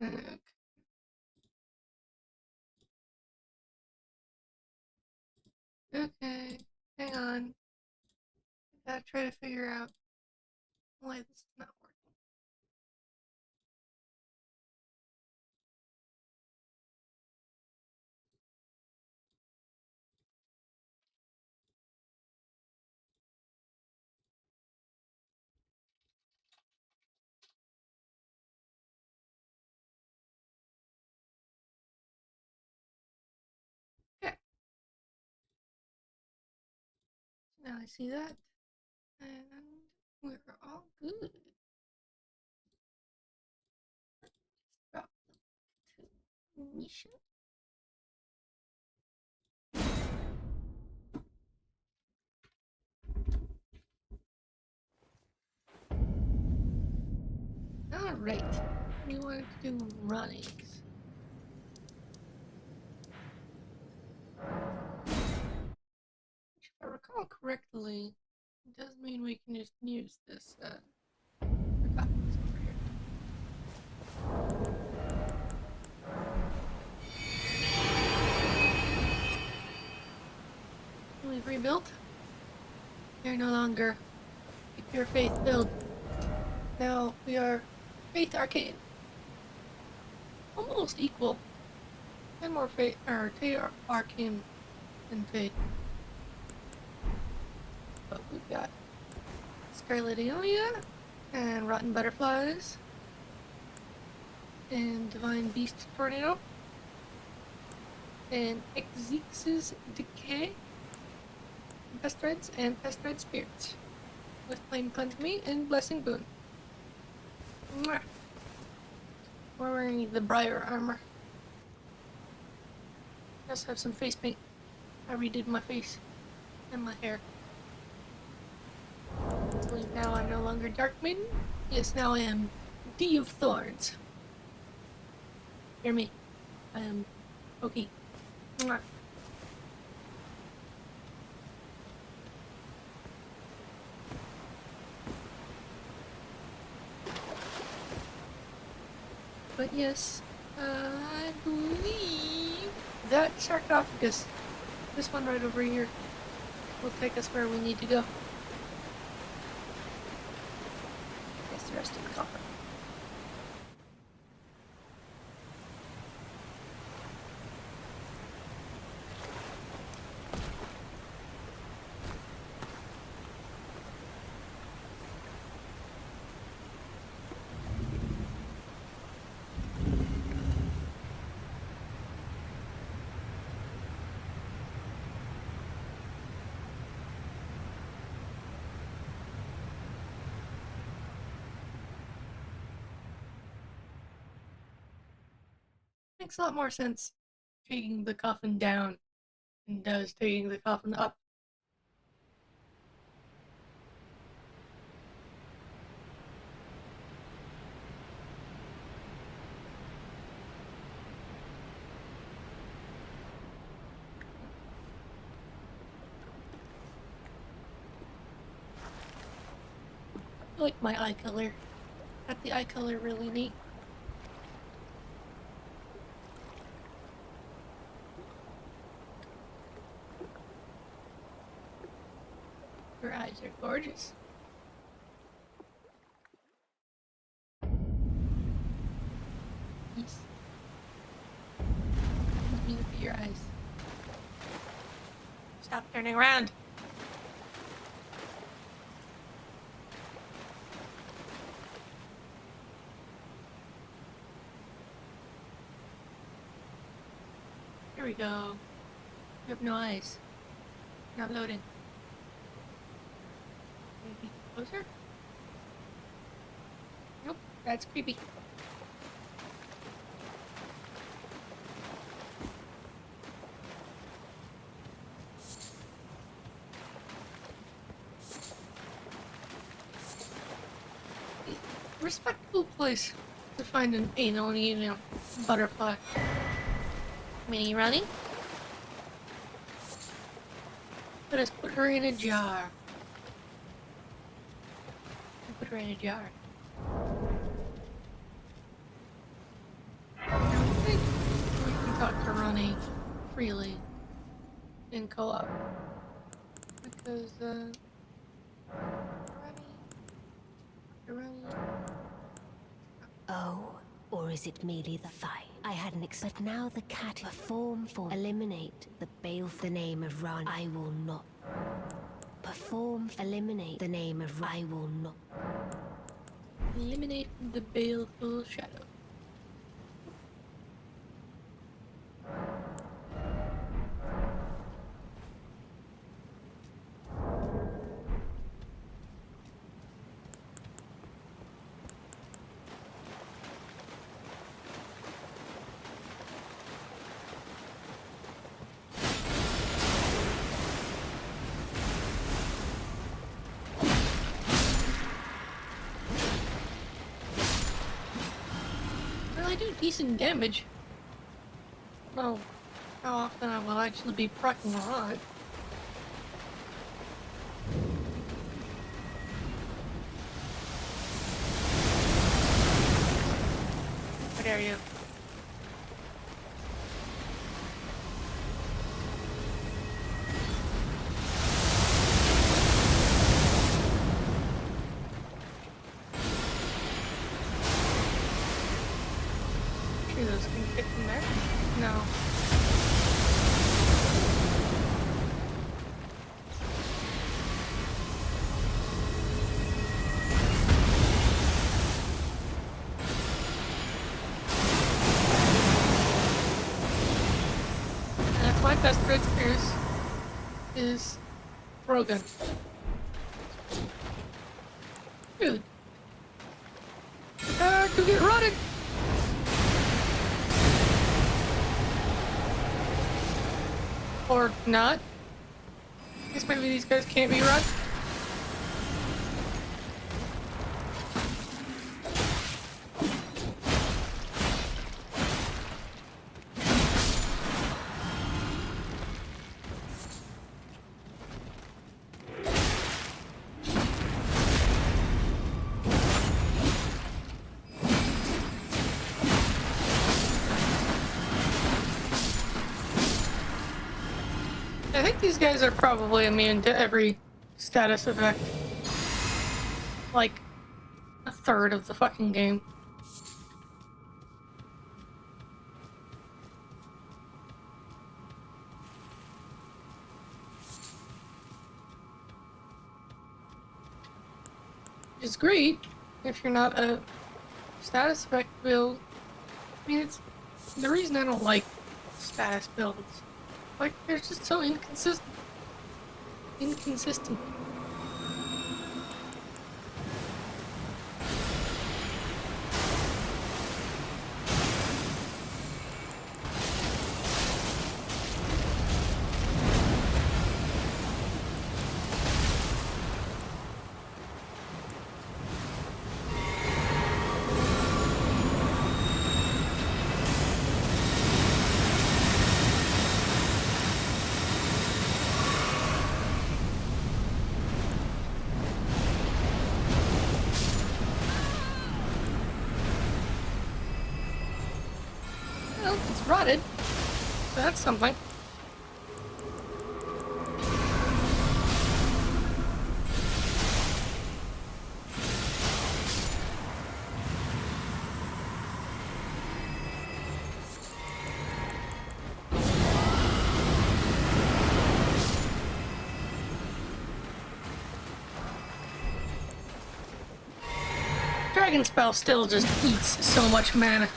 Okay. Okay. Hang on. I gotta try to figure out why this is not working. Okay. So now I see that. And we're all good. Drop the mission. Alright. We wanted to do runnings. Which, if I recall correctly, does mean we can just use this sarcophagus over here. We've rebuilt. We are no longer a pure faith build. Now we are faith arcane. Almost equal. And more faith or arcane than faith. But we've got Scarlet Aelia and Rotten Butterflies and Divine Beast Tornado and Exeex's Decay, Pest Reds and Pest Red Spirits with Flame Cleanse Me and Blessing Boon. Mwah. We're wearing the Briar armor. I also have some face paint. I redid my face and my hair. So now I'm no longer Dark Maiden. Yes, now I am D of Thorns. Hear me. I am Pokey. Mwah. But yes, I believe that sarcophagus, this one right over here, will take us where we need to go. Yes, the rest of the coffer. Makes a lot more sense taking the coffin down than does taking the coffin up. I like my eye color. Got the eye color really neat. Your eyes are gorgeous. Yes. Let me look at your eyes. Stop turning around. Here we go. You have no eyes. Not loading. Maybe closer? Nope, that's creepy. Respectable place to find an anal, butterfly. Mini running. Let us put her in a jar. Put her in a jar. freely in co-op. Because, macaroni. Oh, or is it merely the fight? I hadn't expected. But now the cat perform for eliminate the baleful name of Ran. I will not perform. Eliminate the name of. I will not. Eliminate the baleful shadow. Well, I do decent damage. Oh, how often I will actually be proccing on it. How dare you? Sure those can fit from there? No. And if my best red spears is broken. Dude. To get rotted! Or not. I guess maybe these guys can't be run. I think these guys are probably immune to every status effect. Like, a third of the fucking game. Which is great if you're not a status effect build. I mean, it's the reason I don't like status builds. Like, they're just so inconsistent. Well, it's rotted. So that's something. Dragon Spell still just eats so much mana.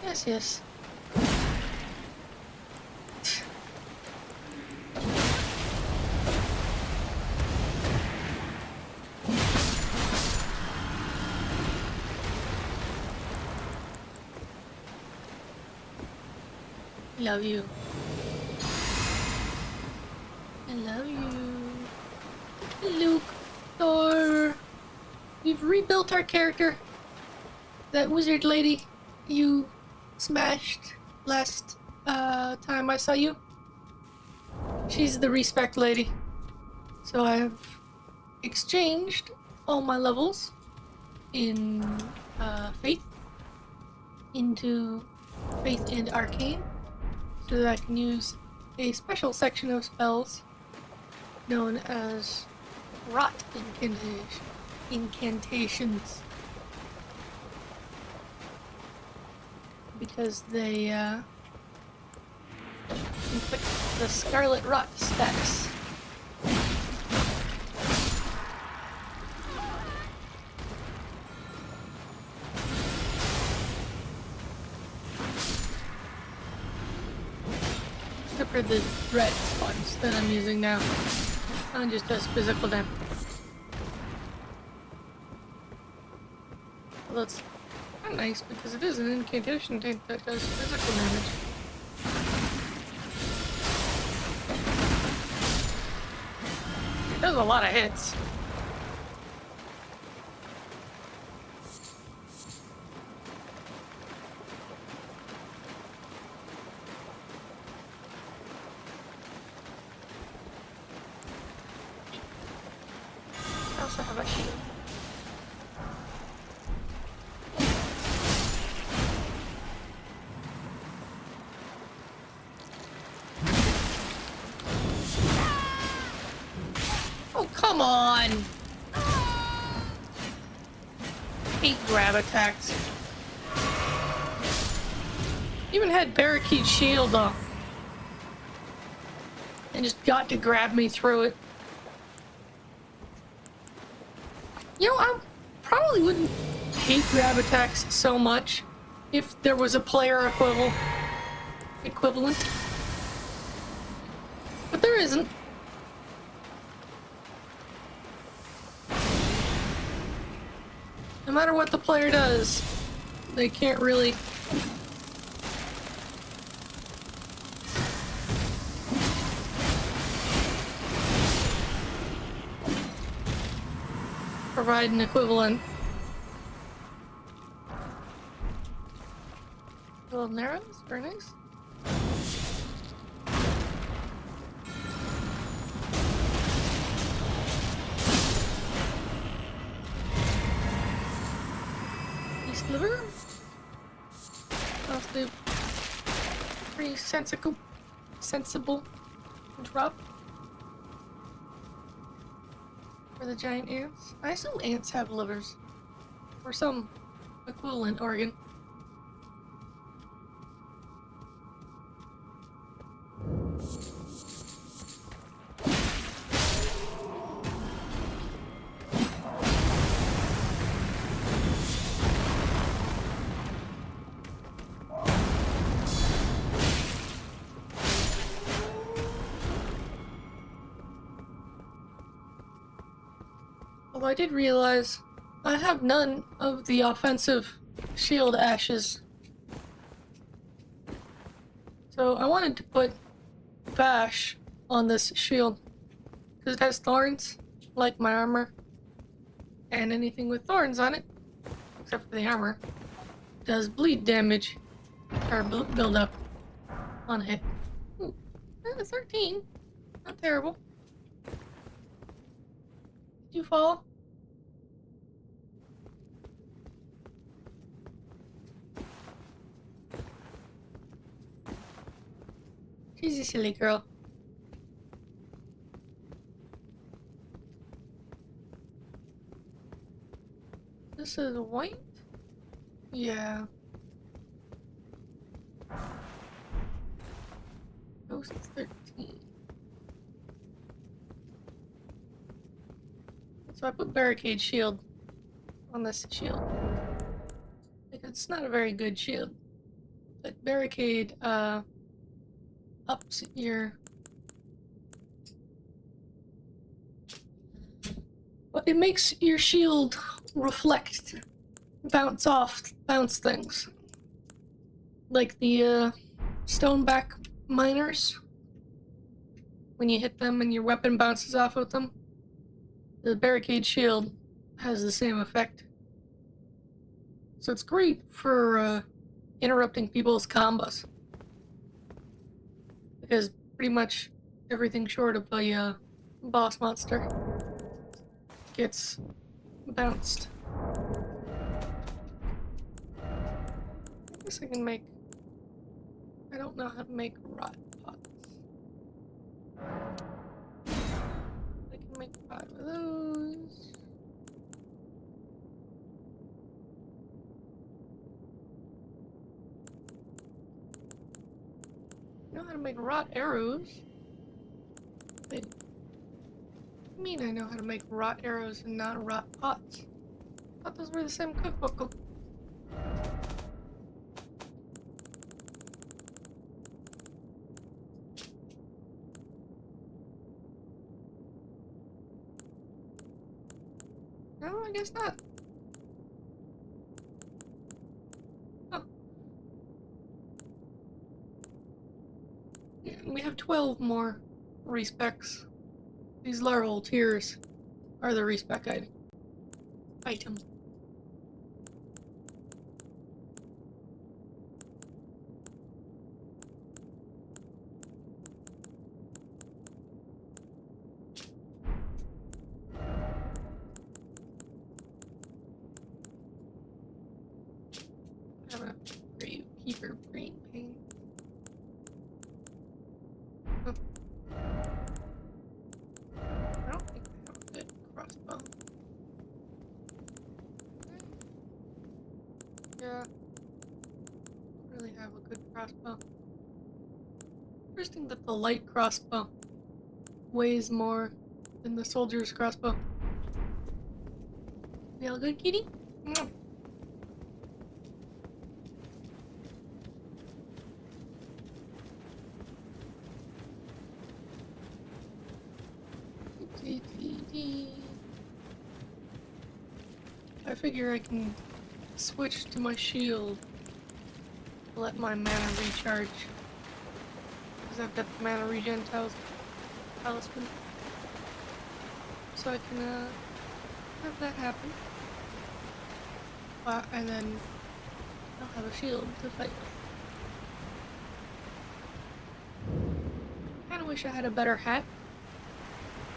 Yes, yes. Love you. I love you. Luke, Thor. We've rebuilt our character. That wizard lady you smashed last time I saw you. She's the respect lady. So I have exchanged all my levels in Faith into Faith and Arcane so that I can use a special section of spells known as Rot incantations. Because they inflict the Scarlet Rot status. Except for the red ones that I'm using now. That just does physical damage. Well, that's not nice because it is an incantation tank that does physical damage. It does a lot of hits. I also have a shield. Oh, come on! Hate grab attacks. Even had Barricade Shield up. And just got to grab me through it. You know, I probably wouldn't hate grab attacks so much if there was a player equivalent. But there isn't. No matter what the player does, they can't really provide an equivalent. Little narrows, very nice. East liver. That's the pretty sensible drop. For the giant ants. I assume ants have livers. Or some equivalent organ. Although I did realize I have none of the offensive shield ashes. So I wanted to put Bash on this shield. Because it has thorns, like my armor. And anything with thorns on it, except for the armor, does bleed damage. Or build up on hit. Ooh, 13. Not terrible. Did you fall? She's a silly girl. This is white? Yeah. Ghost 13. So I put Barricade Shield on this shield. Like, it's not a very good shield. But Barricade, ups your... Well, it makes your shield reflect, bounce things. Like the, stoneback miners. When you hit them and your weapon bounces off of them. The Barricade Shield has the same effect. So it's great for, interrupting people's combos. Because pretty much everything short of a boss monster gets bounced. I guess I can make... I don't know how to make rot pots. I can make 5 of those. I know how to make rot arrows. Wait. What do you mean I know how to make rot arrows and not rot pots? I thought those were the same cookbook. No, I guess not. Oh. Yeah, we have 12 more respec'ds. These larval tears are the respec item. I'm gonna brave keep her brain pain. Oh. I don't think I have a good crossbow. Yeah. Don't really have a good crossbow. Interesting that the light crossbow weighs more than the soldier's crossbow. You all good, kitty? Mwah. I figure I can switch to my shield to let my mana recharge. Because I've got the mana regen talisman. So I can have that happen. And then I'll have a shield to fight with. Kinda wish I had a better hat.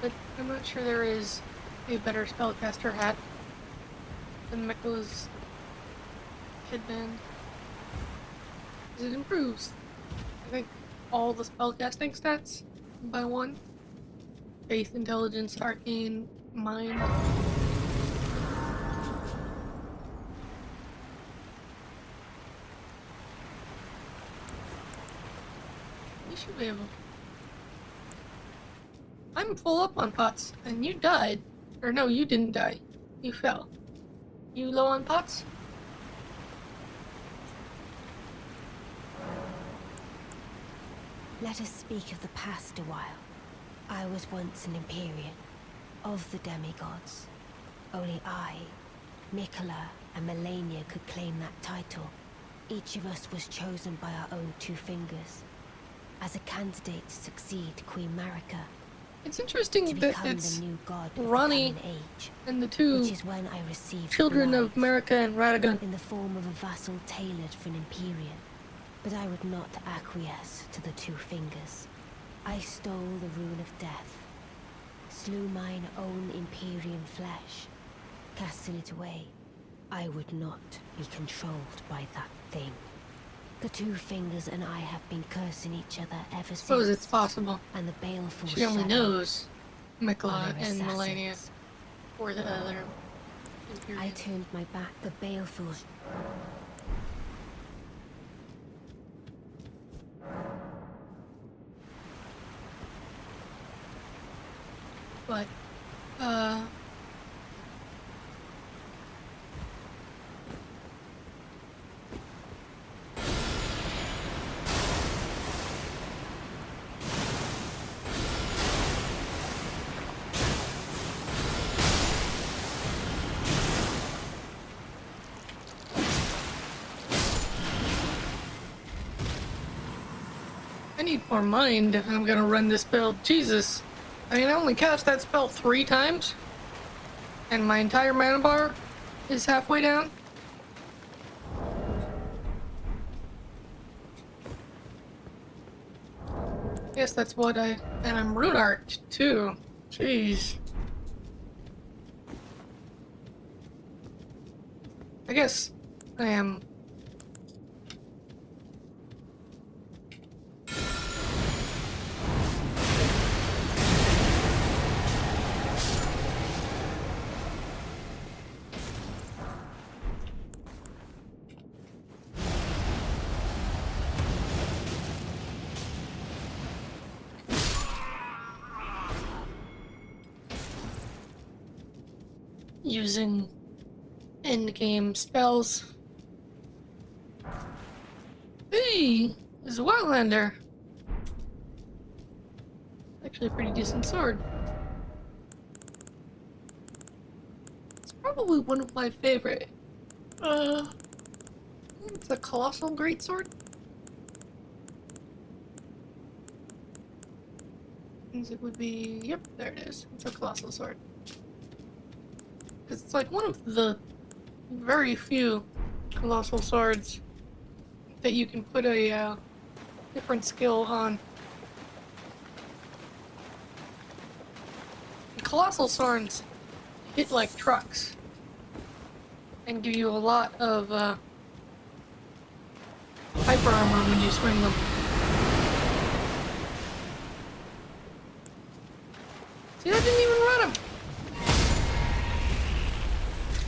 But I'm not sure there is a better spellcaster hat than Miko's headband. Because it improves, I think, all the spellcasting stats by 1. Faith, Intelligence, Arcane, Mind. You should be able. I'm full up on pots, and you died. Or no, you didn't die. You fell. You low on pots? Let us speak of the past a while. I was once an Empyrean, of the demigods. Only I, Nicola, and Melania could claim that title. Each of us was chosen by our own 2 fingers, as a candidate to succeed Queen Marika. It's interesting To that become it's the new god of the Ronnie coming age, and the 2 which is when I received children the of life Marika and Radagon. in the form of a vassal tailored for an Empyrean. But I would not acquiesce to the 2 fingers. I stole the rune of death, slew mine own Empyrean flesh, casting it away. I would not be controlled by that thing. The 2 fingers and I have been cursing each other ever Suppose since. it's possible. And the baleful She only shadows knows are Mikola their and Melania, assassins. or the other. I turned my back. The baleful. But, I need more mind if I'm gonna run this build. Jesus. I mean, I only cast that spell 3 times, and my entire mana bar is halfway down. Yes, that's what I... And I'm rune art, too. Jeez. I guess I am... using endgame spells. Hey! There's a Wildlander! Actually a pretty decent sword. It's probably one of my favorite. It's a colossal greatsword. It would be... Yep, there it is. It's a colossal sword. Because it's like one of the very few colossal swords that you can put a different skill on. Colossal swords hit like trucks and give you a lot of hyper armor when you swing them. See, that didn't even run him!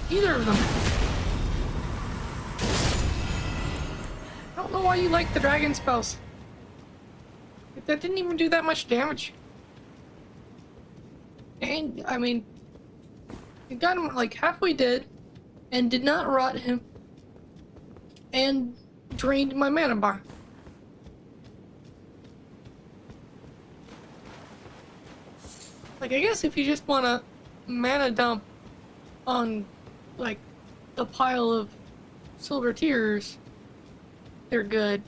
Either of them. I don't know why you like the dragon spells. That didn't even do that much damage. And, I mean, it got him like halfway dead, and did not rot him, and drained my mana bar. Like, I guess if you just want to mana dump on, like, the pile of silver tears, they're good.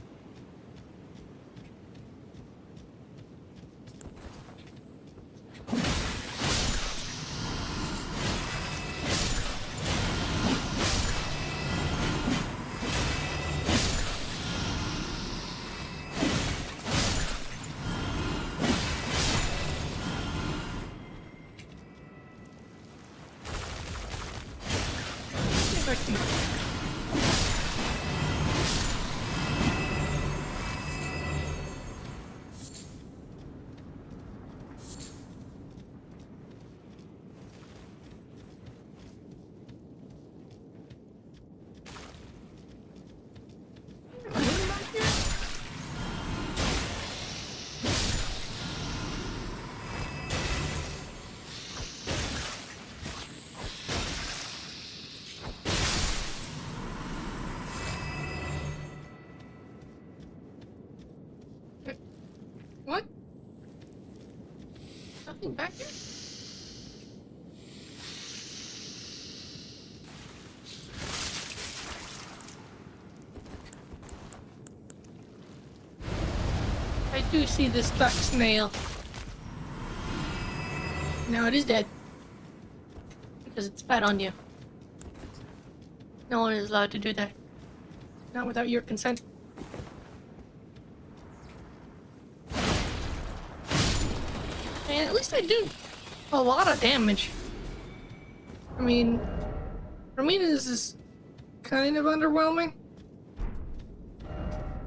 What? Nothing back here? I do see this stuck snail. Now it is dead. Because it spat on you. No one is allowed to do that. Not without your consent. And at least I do a lot of damage. I mean, Romenia is kind of underwhelming.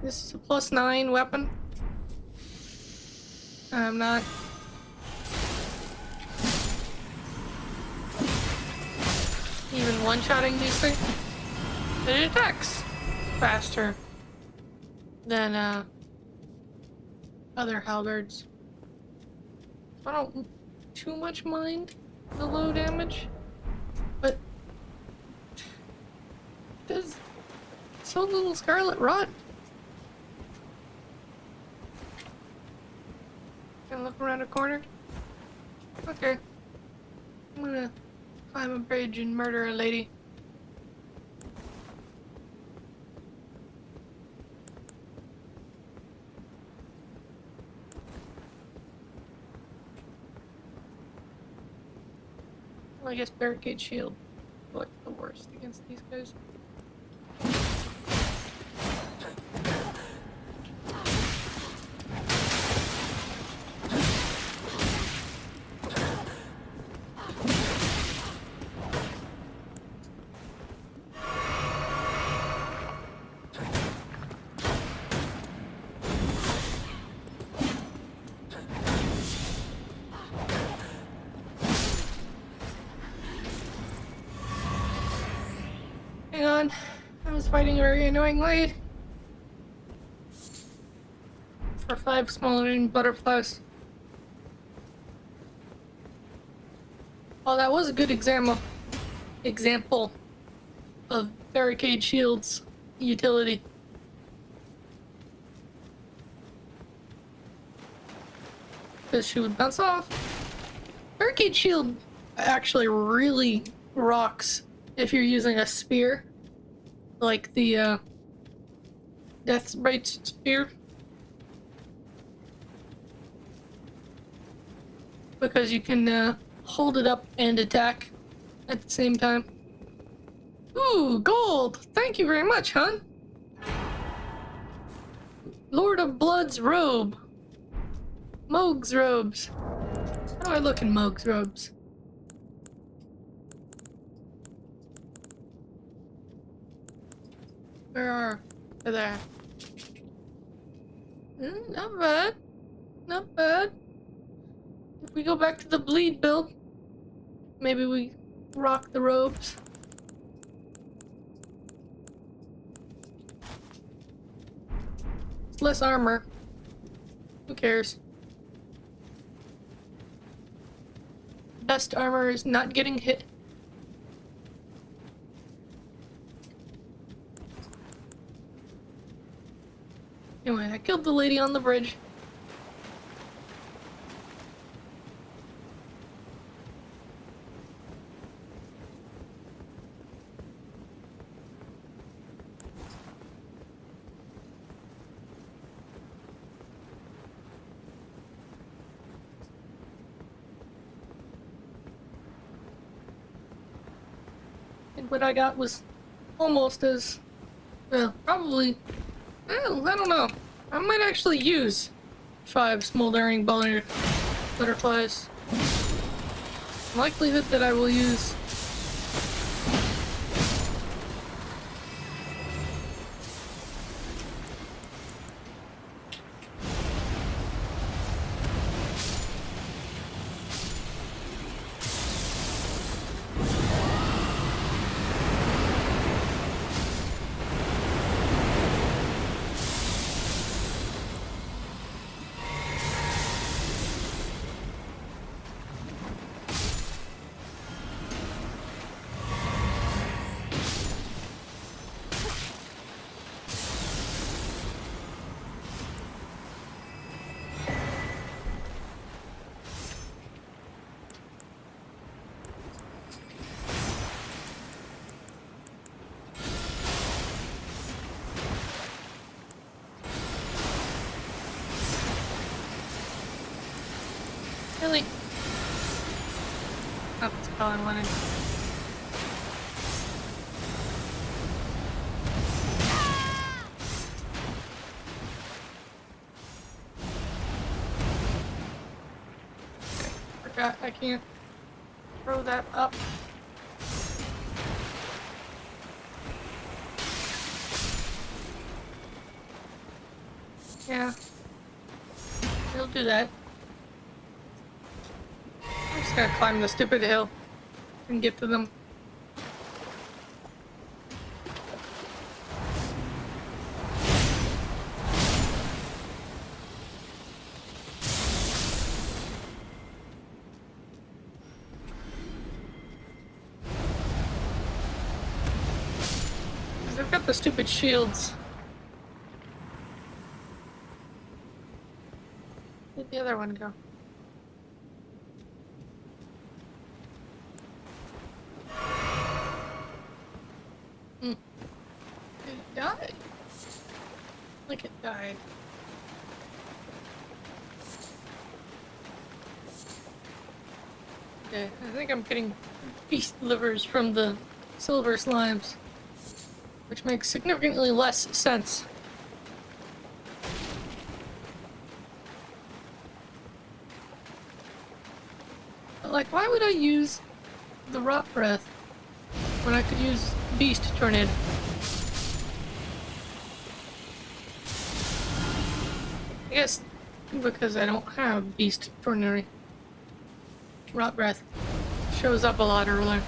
This is a +9 weapon. I'm not... even one-shotting these things. But it attacks faster than other halberds. I don't too much mind the low damage, but does so little scarlet rot. Gonna look around a corner. Okay, I'm gonna climb a bridge and murder a lady. Well, I guess barricade shield, like the worst against these guys. on. I was fighting a very annoying lady. For 5 smoldering butterflies. Oh, that was a good example of barricade shields utility. Because she would bounce off. Barricade shield actually really rocks if you're using a spear. Like the Death Sprite spear. Because you can hold it up and attack at the same time. Ooh, gold! Thank you very much, hon. Lord of Blood's robe. Moog's robes. How do I look in Moog's robes? Where are they? There. Not bad. Not bad. If we go back to the bleed build, maybe we rock the robes. It's less armor. Who cares? Best armor is not getting hit. Anyway, I killed the lady on the bridge. What I got was almost as, well, probably, well, I don't know. I might actually use 5 smoldering butterflies. Likelihood that I will use really. Oh, that's all I wanted. Okay, forgot I can't throw that up. Yeah. He'll do that. I'm just gonna climb the stupid hill and get to them. They've got the stupid shields. Where'd the other one go? It died. Like it died. Okay, I think I'm getting beast livers from the silver slimes, which makes significantly less sense. But like, why would I use the rot breath when I could use beast tornado? I guess because I don't have beast tornado. Rot breath shows up a lot earlier.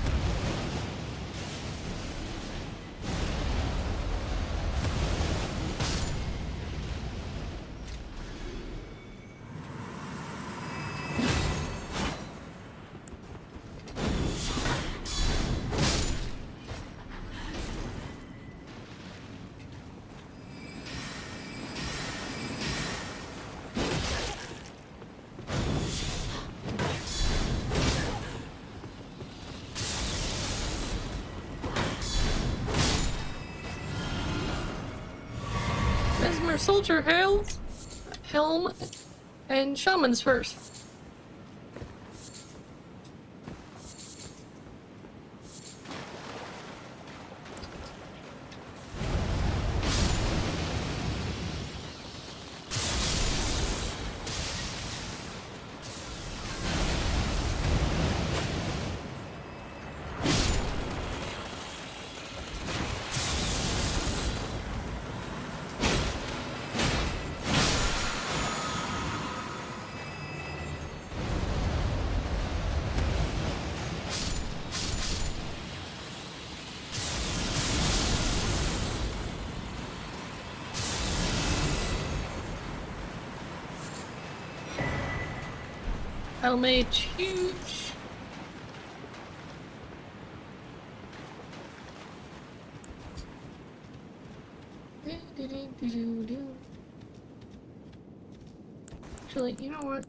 Klezmer soldier helm and shamans first. Helmage huge. Actually, you know what?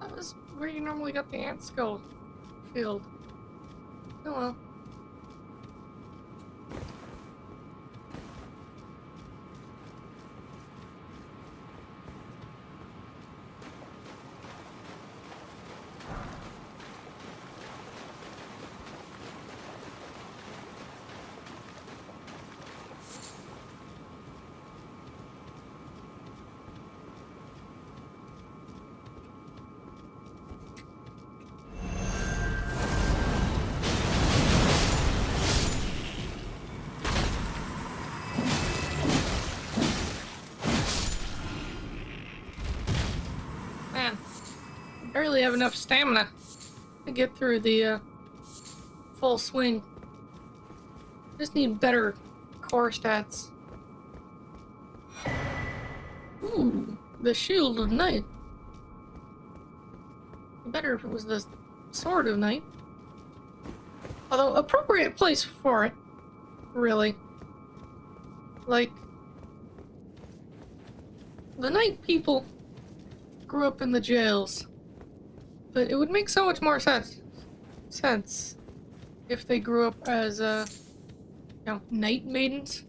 That was where you normally got the ant skull field. Oh well. Man, I barely have enough stamina to get through the full swing. Just need better core stats. Ooh, the Shield of Night. Better if it was the Sword of Night. Although, appropriate place for it, really. Like, the Night people grew up in the jails, but it would make so much more sense if they grew up as, Night Maidens.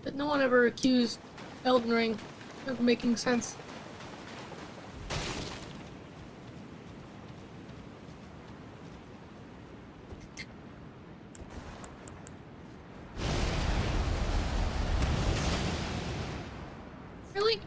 But no one ever accused Elden Ring of making sense. Really?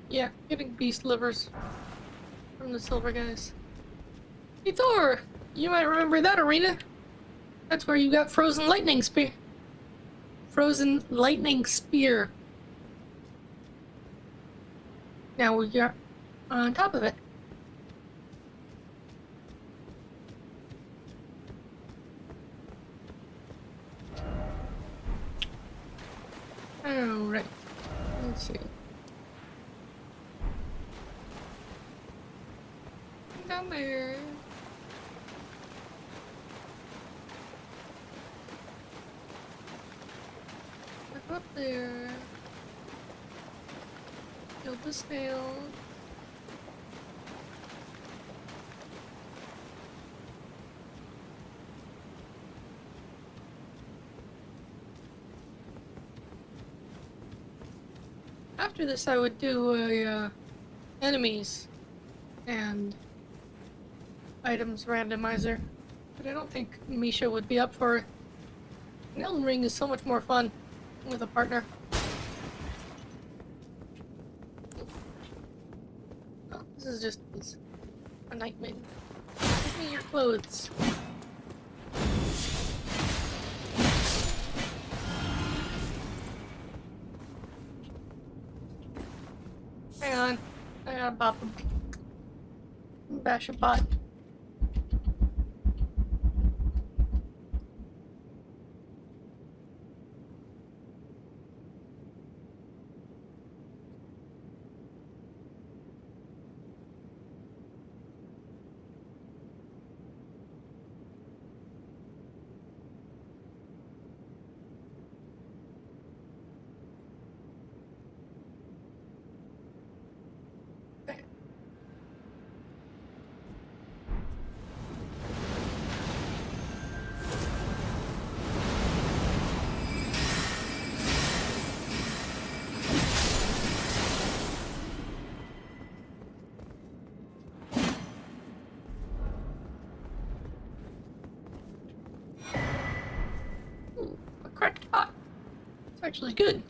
Yeah, getting beast livers from the silver guys. Hey Thor! You might remember that arena. That's where you got Frozen Lightning Spear. Frozen Lightning Spear. Now we are on top of it. Alright. Let's see. Down there. Look up there. Kill the snail. After this, I would do a enemies and items randomizer, but I don't think Misha would be up for it. An Elden Ring is so much more fun with a partner. Oh, this is just a night maiden. me your clothes. Hang on. I gotta bop him. Bash a pot. A cracked pot. It's actually good.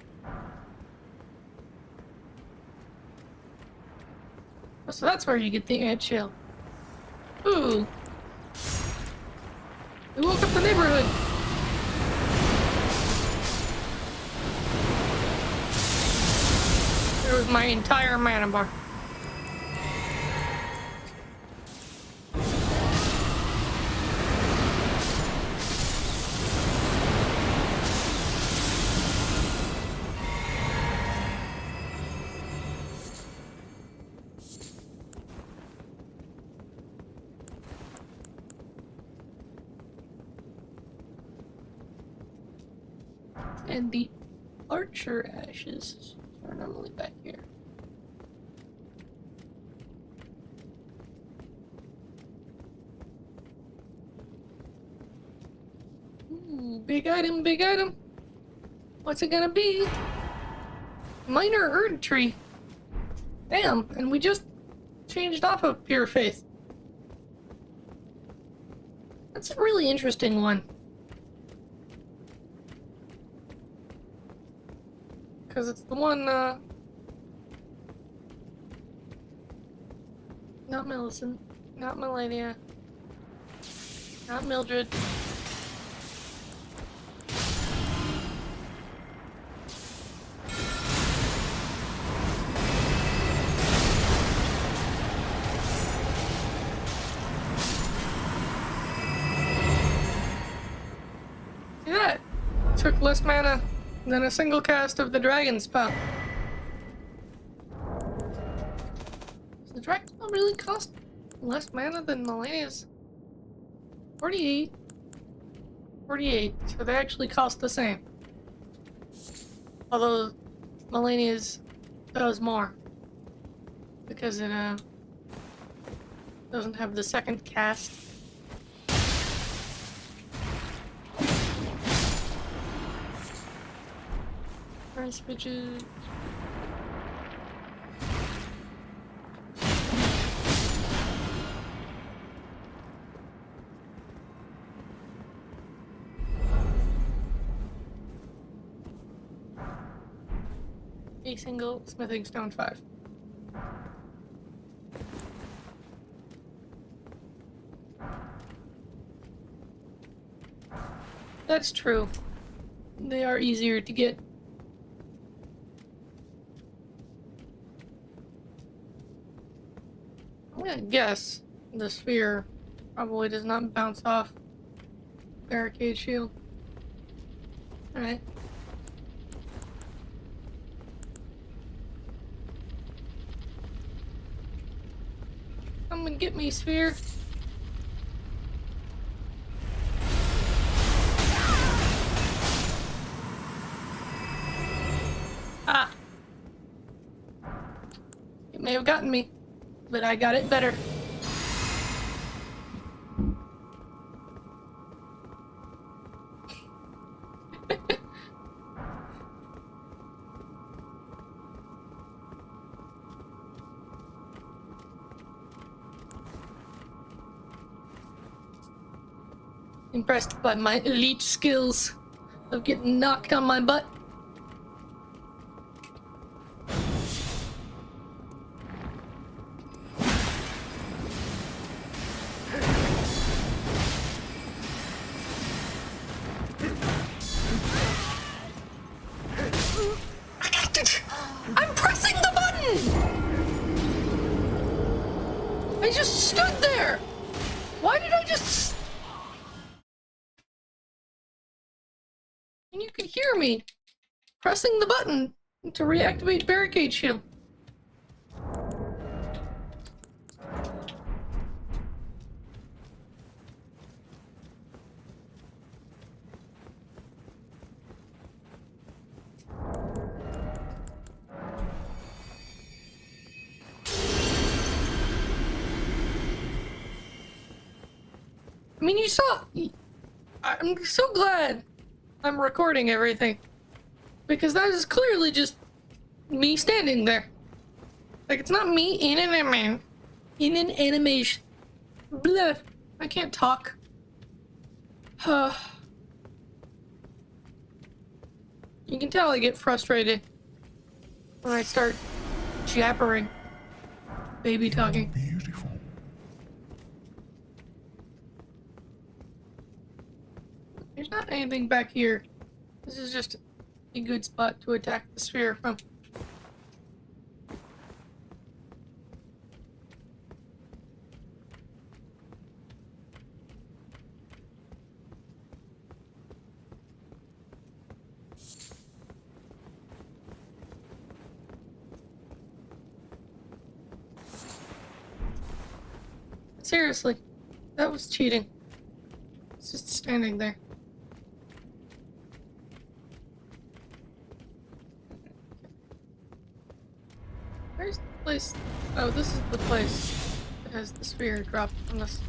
Oh, so that's where you get the ant shell. Ooh. We woke up the neighborhood. There was my entire mana bar. And the archer ashes are normally back here. Ooh, big item, big item. What's it gonna be? Minor Erd Tree. Damn, and we just changed off of Pure Faith. That's a really interesting one. Because it's the one, not Millicent, not Melania, not Mildred. See that? Took less mana than a single cast of the dragon spell. Does the dragon spell really cost less mana than Melania's? 48. 48, so they actually cost the same. Although Melania's does more. Because it doesn't have the second cast. Price bitches. A single smithing stone 5. That's true. They are easier to get. I'm gonna guess the sphere probably does not bounce off barricade shield. Alright. Come and get me, sphere. Ah. It may have gotten me, but I got it better. Impressed by my elite skills of getting knocked on my butt. And you could hear me pressing the button to reactivate barricade shield. I mean, you saw... I'm so glad I'm recording everything. Because that is clearly just me standing there. Like, it's not me in an animation. Blah. I can't talk. You can tell I get frustrated when I start jabbering. Baby talking. Beautiful. There's not anything back here. This is just a good spot to attack the sphere from. Seriously, that was cheating. It's just standing there. Where's the place? Oh, this is the place that has the sphere dropped on us.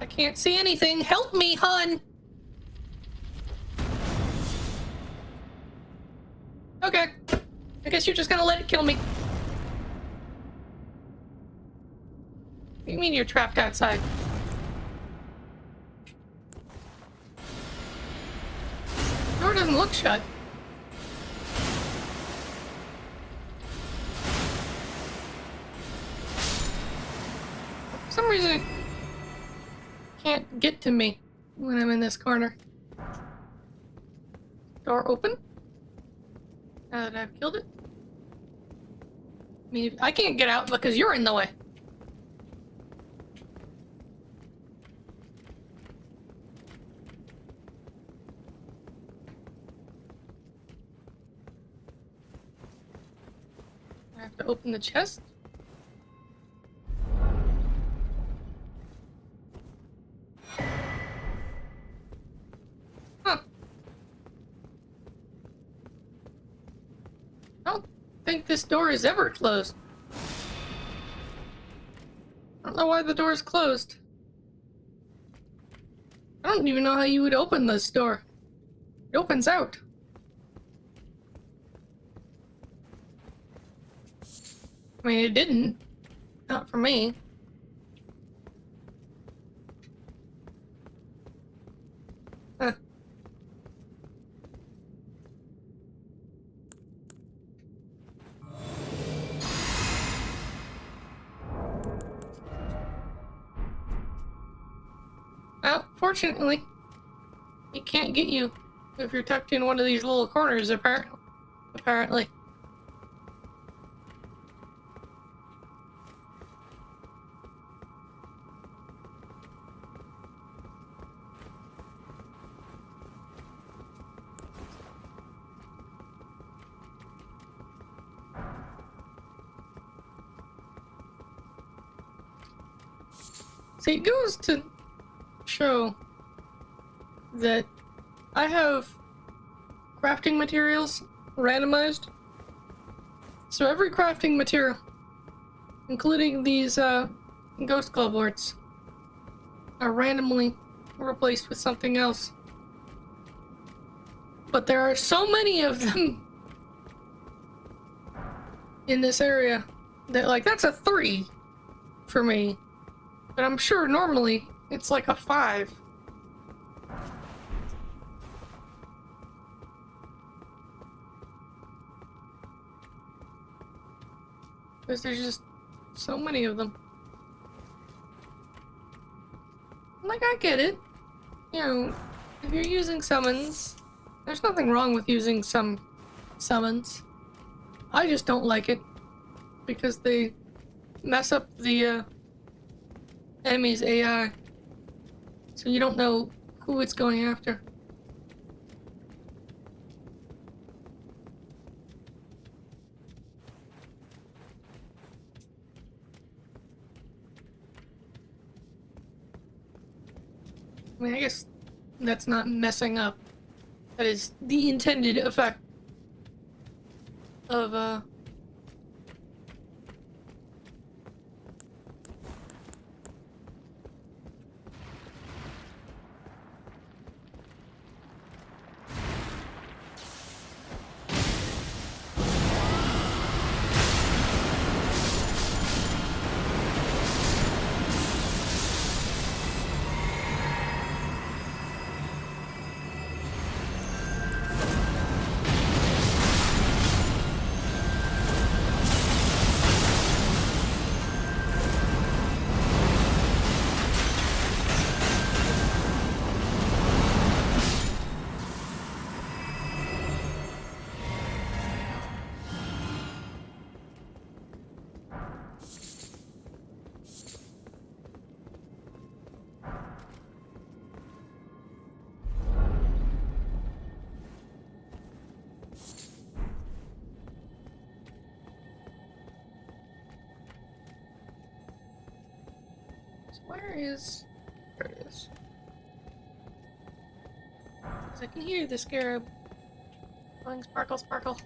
I can't see anything. Help me, hun! Okay. I guess you're just gonna let it kill me. What do you mean you're trapped outside? The door doesn't look shut. For some reason, it can't get to me when I'm in this corner. Door open? Now that I've killed it. I mean, I can't get out because you're in the way. I have to open the chest. Huh. I don't think this door is ever closed. I don't know why the door is closed. I don't even know how you would open this door. It opens out. I mean, it didn't. Not for me. Huh. Well, fortunately, it can't get you if you're tucked in one of these little corners, apparently. See, it goes to show that I have crafting materials randomized. So every crafting material, including these ghost club warts, are randomly replaced with something else. But there are so many of them in this area that, like, that's a 3 for me. But I'm sure normally it's like a 5. Because there's just so many of them. Like, I get it. You know, if you're using summons, there's nothing wrong with using some summons. I just don't like it because they mess up the enemy's AI, so you don't know who it's going after. I mean, I guess that's not messing up. That is the intended effect of, where is... There it is. 'Cause I can hear the scarab going sparkle, sparkle.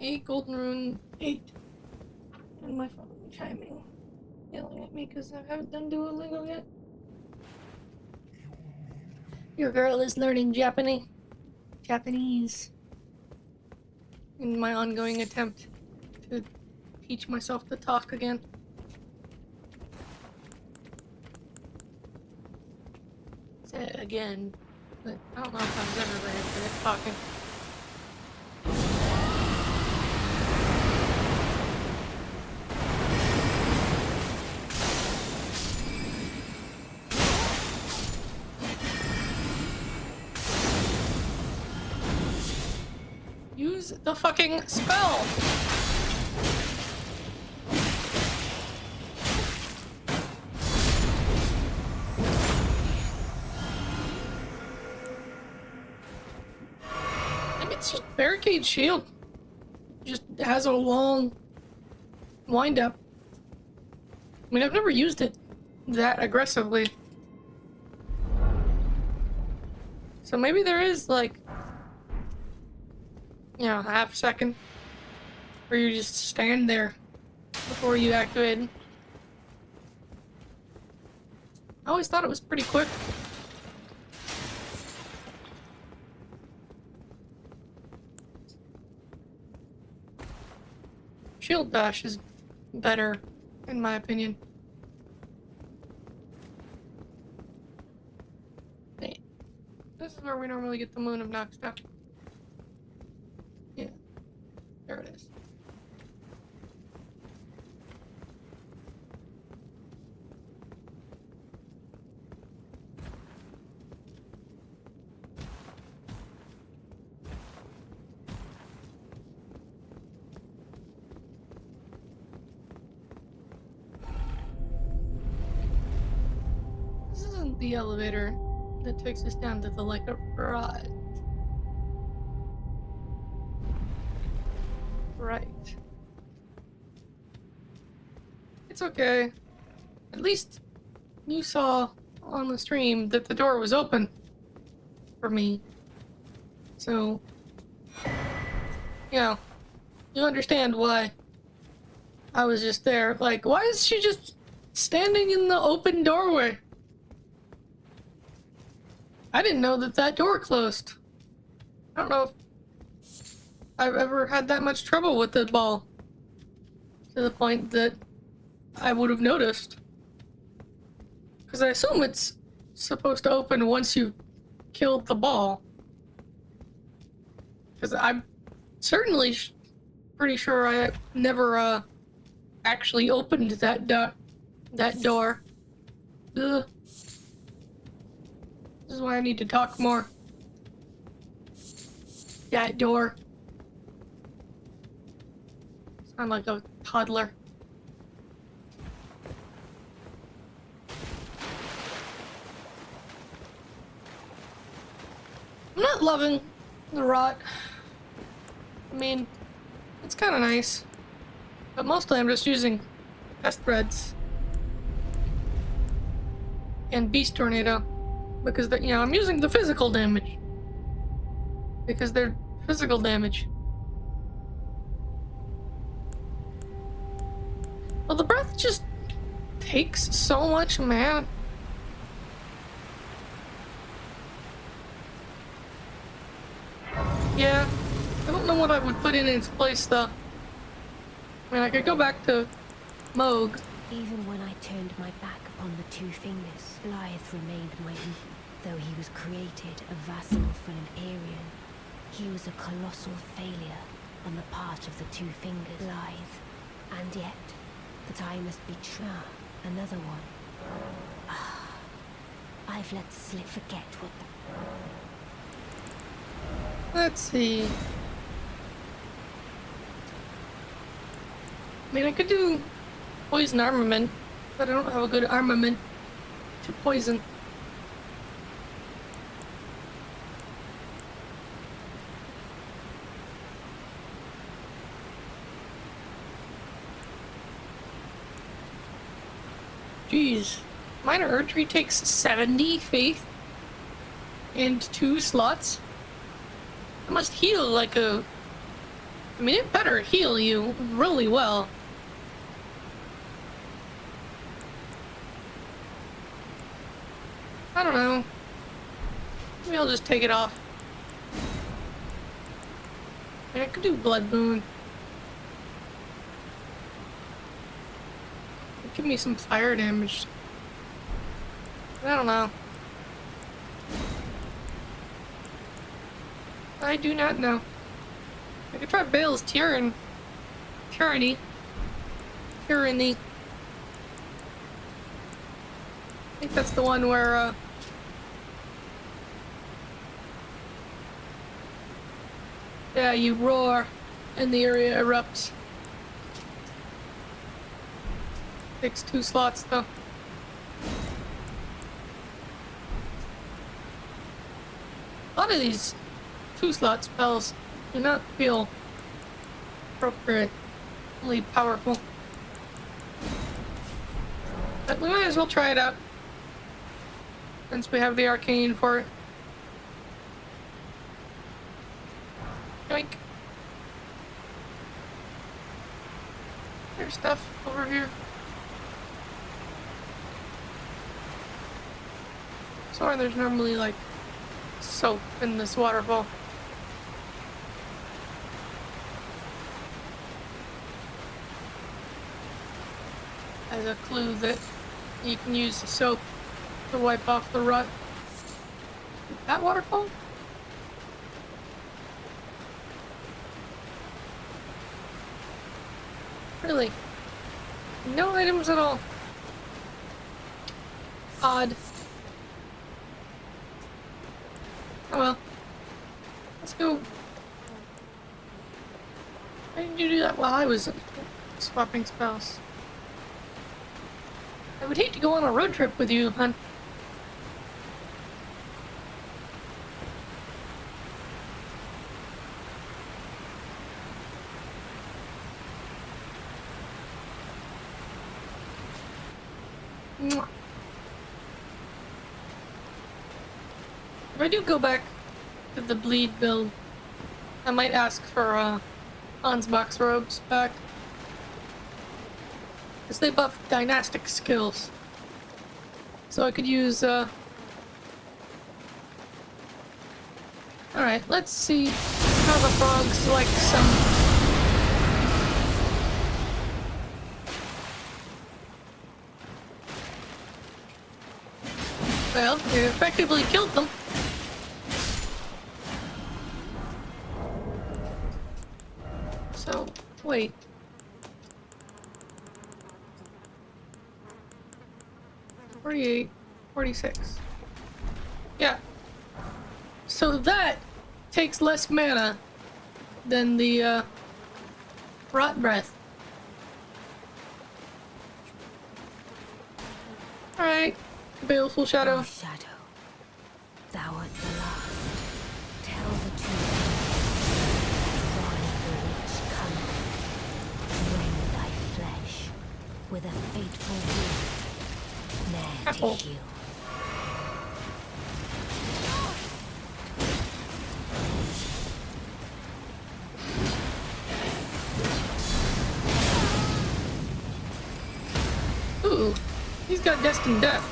Eight golden rune, 8. And my phone chiming, yelling at me because I haven't done Duolingo yet. Your girl is learning Japanese. In my ongoing attempt to teach myself to talk again. Say it again, but I don't know if I was ever very good at talking. Use the fucking spell! I mean, it's just barricade shield. Just has a long wind up. I mean, I've never used it that aggressively. So maybe there is like, you know, a half second where you just stand there before you activate it. I always thought it was pretty quick. Shield bash is better, in my opinion. Hey, this is where we normally get the Moon of Nox stuff. Yeah, there it is. This isn't the elevator that takes us down to the Lake of Rod. Right. It's okay. At least you saw on the stream that the door was open for me. So, you know, you understand why I was just there. Like, why is she just standing in the open doorway? I didn't know that that door closed. I don't know if I've ever had that much trouble with the ball. To the point that I would have noticed. Because I assume it's supposed to open once you killed the ball. Because I'm certainly pretty sure I never actually opened that door. Ugh. This is why I need to talk more. That door. Sound like a toddler. I'm not loving the rot. I mean, it's kind of nice. But mostly I'm just using pest threads. And beast tornado. Because they're, I'm using the physical damage. Because they're physical damage. Well, the breath just takes so much mana. Yeah, I don't know what I would put in its place though. I mean, I could go back to Moog. Even when I turned my back upon the two fingers, Blythe remained my equal. Though he was created a vassal for an Empyrean, he was a colossal failure on the part of the two fingers. Blythe. And yet, that I must be true. Another one. I've let slip forget what the... Let's see. I mean, I could do poison armament, but I don't have a good armament to poison. Jeez. Minor Archery takes 70 faith and 2 slots. It must heal like a... I mean, it better heal you really well. I don't know. Maybe I'll just take it off. I mean, I could do Blood Moon. Give me some fire damage. I don't know. I do not know. I could try Bale's Tyranny. I think that's the one where, yeah, you roar and the area erupts. Takes 2 slots though. A lot of these 2-slot spells do not feel appropriately powerful. But we might as well try it out. Since we have the arcane for it. Yoink. There's stuff over here. Sorry, there's normally like soap in this waterfall. As a clue that you can use the soap to wipe off the rut. That waterfall? Really? No items at all. Odd. Oh well. Let's go. Why didn't you do that while I was swapping spells? I would hate to go on a road trip with you, hon. Mwah. If I do go back to the bleed build, I might ask for Ansbach's robes back. Because they buff dynastic skills. So I could use Alright, let's see how the frogs like some... Well, you effectively killed them. So, wait. $48, $46. Yeah. So that takes less mana than the rot breath. Alright. Baleful Shadow. O Shadow, thou art the last. Tell the truth. One the witch cometh, rend thy flesh with a fateful wound, ne'er Apple. to heal. Ooh, he's got Destined Death.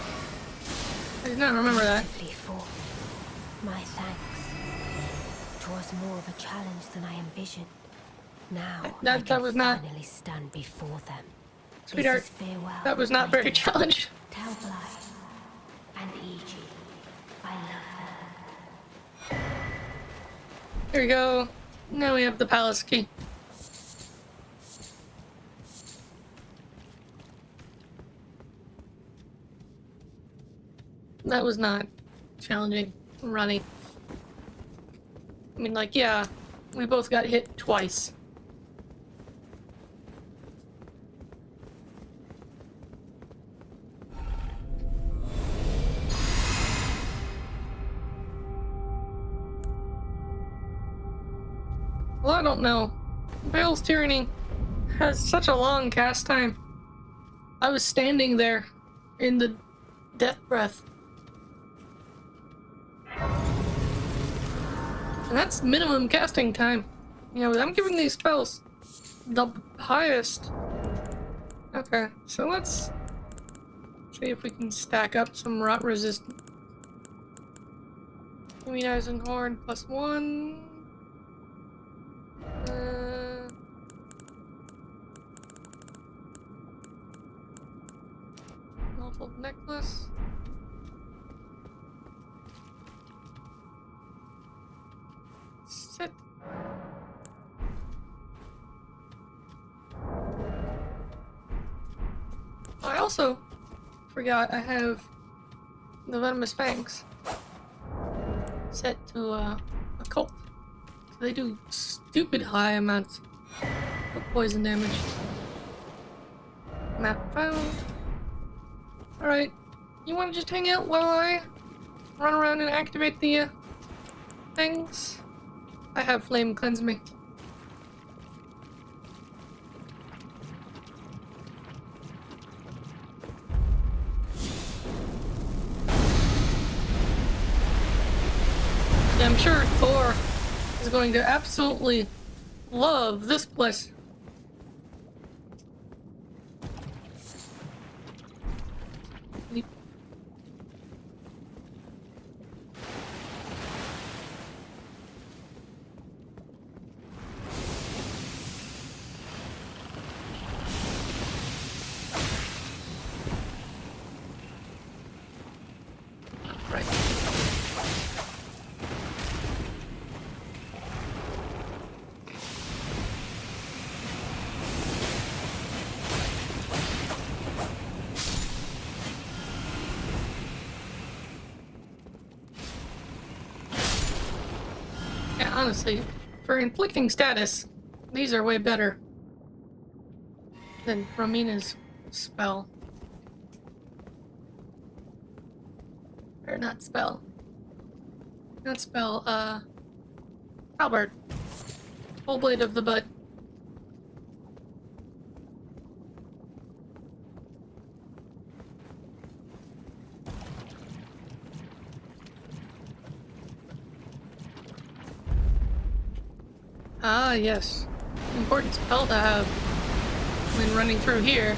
I did not remember that. Beautifully fought. My thanks. 'Twas more of a challenge than I envisioned. Now That- I that can was not- finally stand before them. Sweetheart, This is farewell, that was not my very dear. challenging. Tell Blythe and Egypt I love them. Here we go. Now we have the palace key. That was not challenging. Running. I mean, like, yeah, we both got hit twice. Well, I don't know. Bale's Tyranny has such a long cast time. I was standing there in the death breath. And that's minimum casting time. You know, I'm giving these spells the highest. Okay, so let's see if we can stack up some rot resistant. Immunizing Horn +1. Muffled necklace. Sit. I also forgot I have the Venomous Fangs set to occult. So they do stupid high amounts of poison damage. Map found. Alright, you want to just hang out while I run around and activate the things? I have Flame Cleanse me. I'm sure Thor is going to absolutely love this place. Leap. Right. Yeah, honestly, for inflicting status, these are way better than Romina's spell. Or not spell. Not spell, Halberd. Full blade of the butt. Ah, yes. Important spell to have when running through here.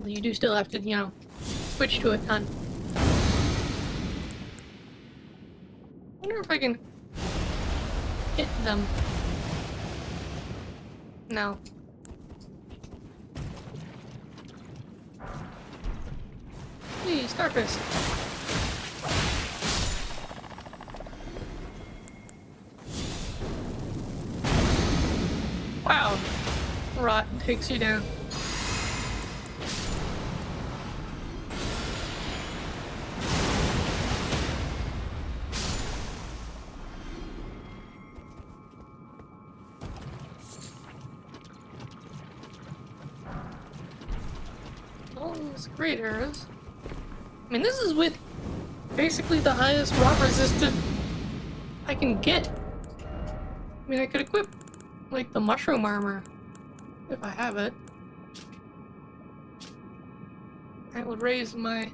You do still have to, you know, switch to a ton. I wonder if I can hit them. No. Hey, Starfist. takes you down. All these great arrows. I mean, this is with basically the highest rot resistant I can get. I mean, I could equip, like, the mushroom armor, if I have it. That would raise my...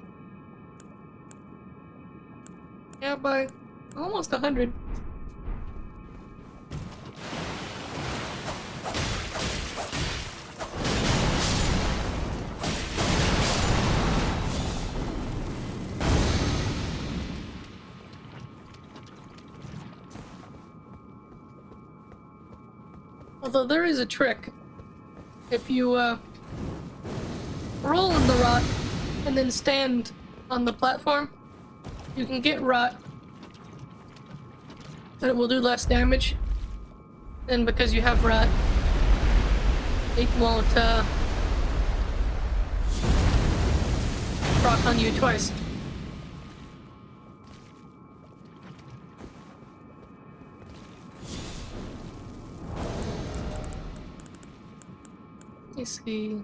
yeah, by almost 100. Although there is a trick. If you roll in the rot and then stand on the platform, you can get rot, but it will do less damage. And because you have rot, it won't proc on you twice. Let's see.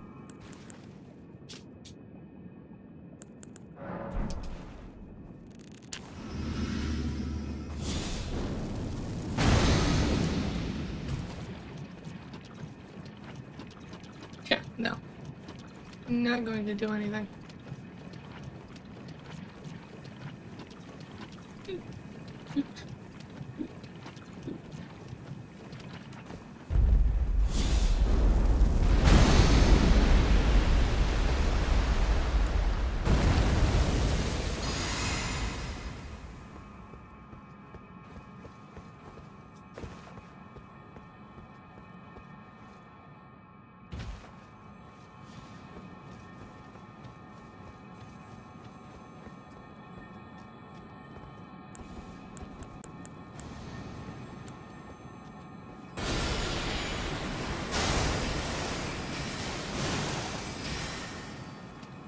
Yeah, no. I'm not going to do anything.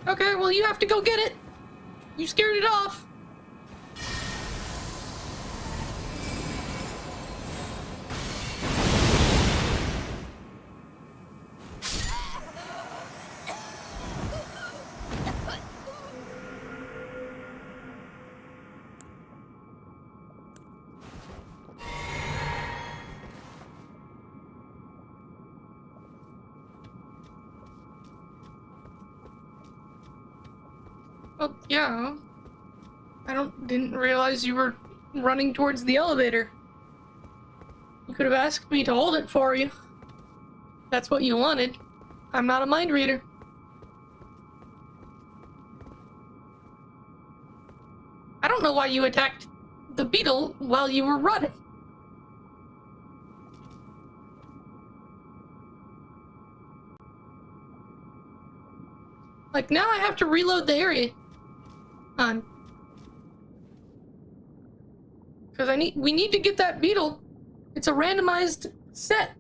Okay, well, you have to go get it. You scared it off. Well, yeah. Didn't realize you were running towards the elevator. You could have asked me to hold it for you. That's what you wanted. I'm not a mind reader. I don't know why you attacked the beetle while you were running. Like, now I have to reload the area. Because we need to get that beetle. It's a randomized set.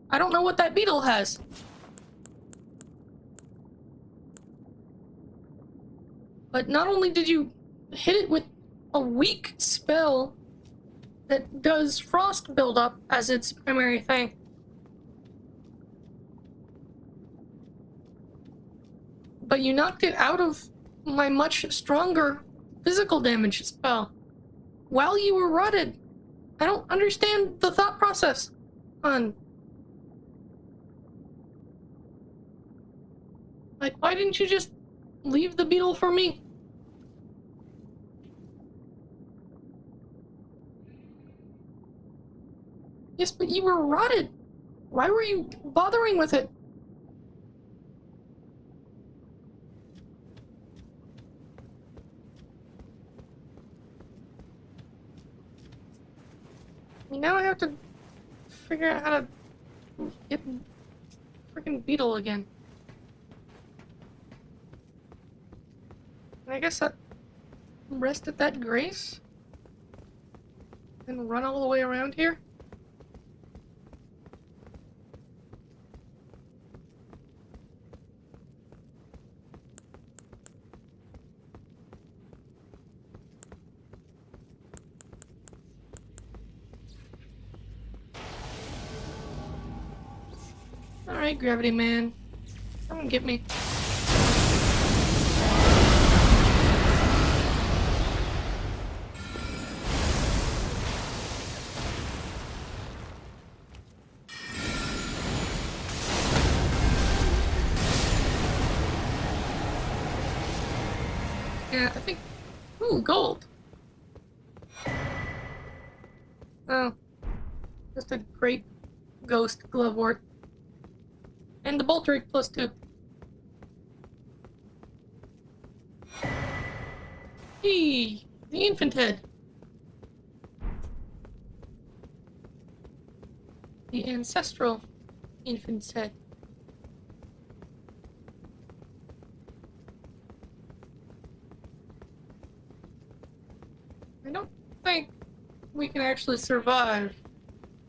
I don't know what that beetle has. But not only did you hit it with a weak spell that does frost buildup as its primary thing, but you knocked it out of my much stronger physical damage spell while you were rotted. I don't understand the thought process. Like, why didn't you just leave the beetle for me? Yes, but you were rotted. Why were you bothering with it? Now I have to figure out how to get the freaking beetle again. And I guess that rest at that grace and run all the way around here. Alright, Gravity Man. Come and get me. Yeah, I think... Ooh, gold! Oh. Just a great ghost glove wart. And the bolt rate +2. Hey! The infant head! The ancestral infant's head. I don't think we can actually survive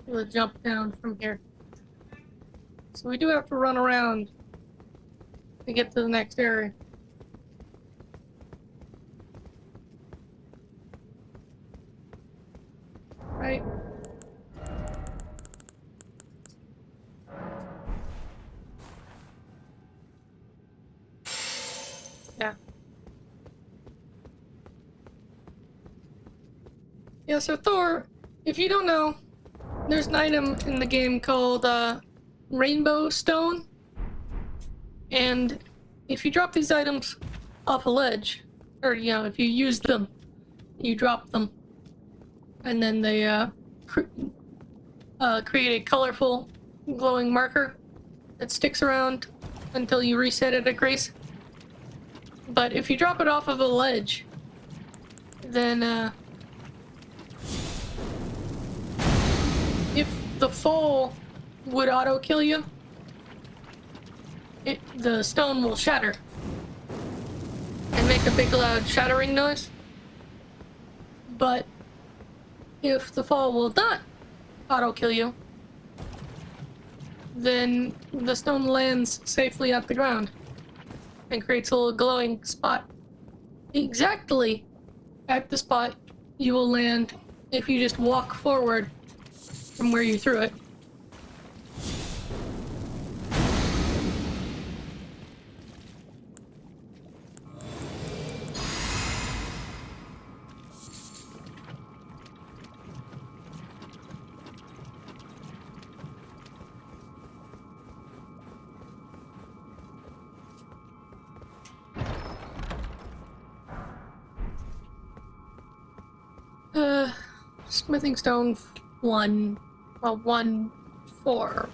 the jump down from here. So we do have to run around to get to the next area. Right? Yeah. Yeah, so Thor, if you don't know, there's an item in the game called Rainbow Stone. And if you drop these items off a ledge, or, you know, if you use them, you drop them, and then they create a colorful, glowing marker that sticks around until you reset it at Grace. But if you drop it off of a ledge, then if the fall would auto-kill you, the stone will shatter and make a big loud shattering noise. But if the fall will not auto-kill you, then the stone lands safely at the ground and creates a little glowing spot exactly at the spot you will land if you just walk forward from where you threw it. Smithing stone 1, well, 1, 4.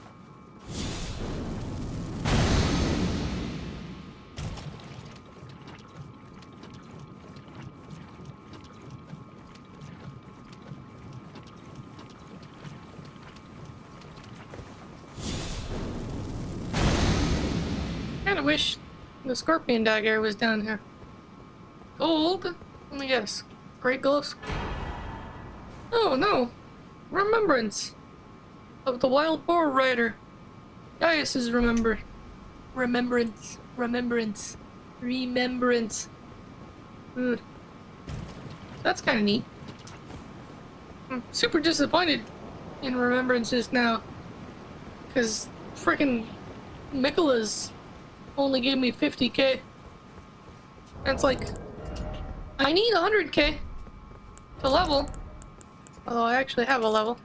Kinda wish the scorpion dagger was down here. Gold? Let me guess. Great gloves? Oh no! Remembrance of the wild boar rider. Gaius is remembered. Remembrance. That's kind of neat. I'm super disappointed in Remembrance just now, because frickin' Mikola's only gave me 50k. And it's like, I need 100k to level. Although I actually have a level.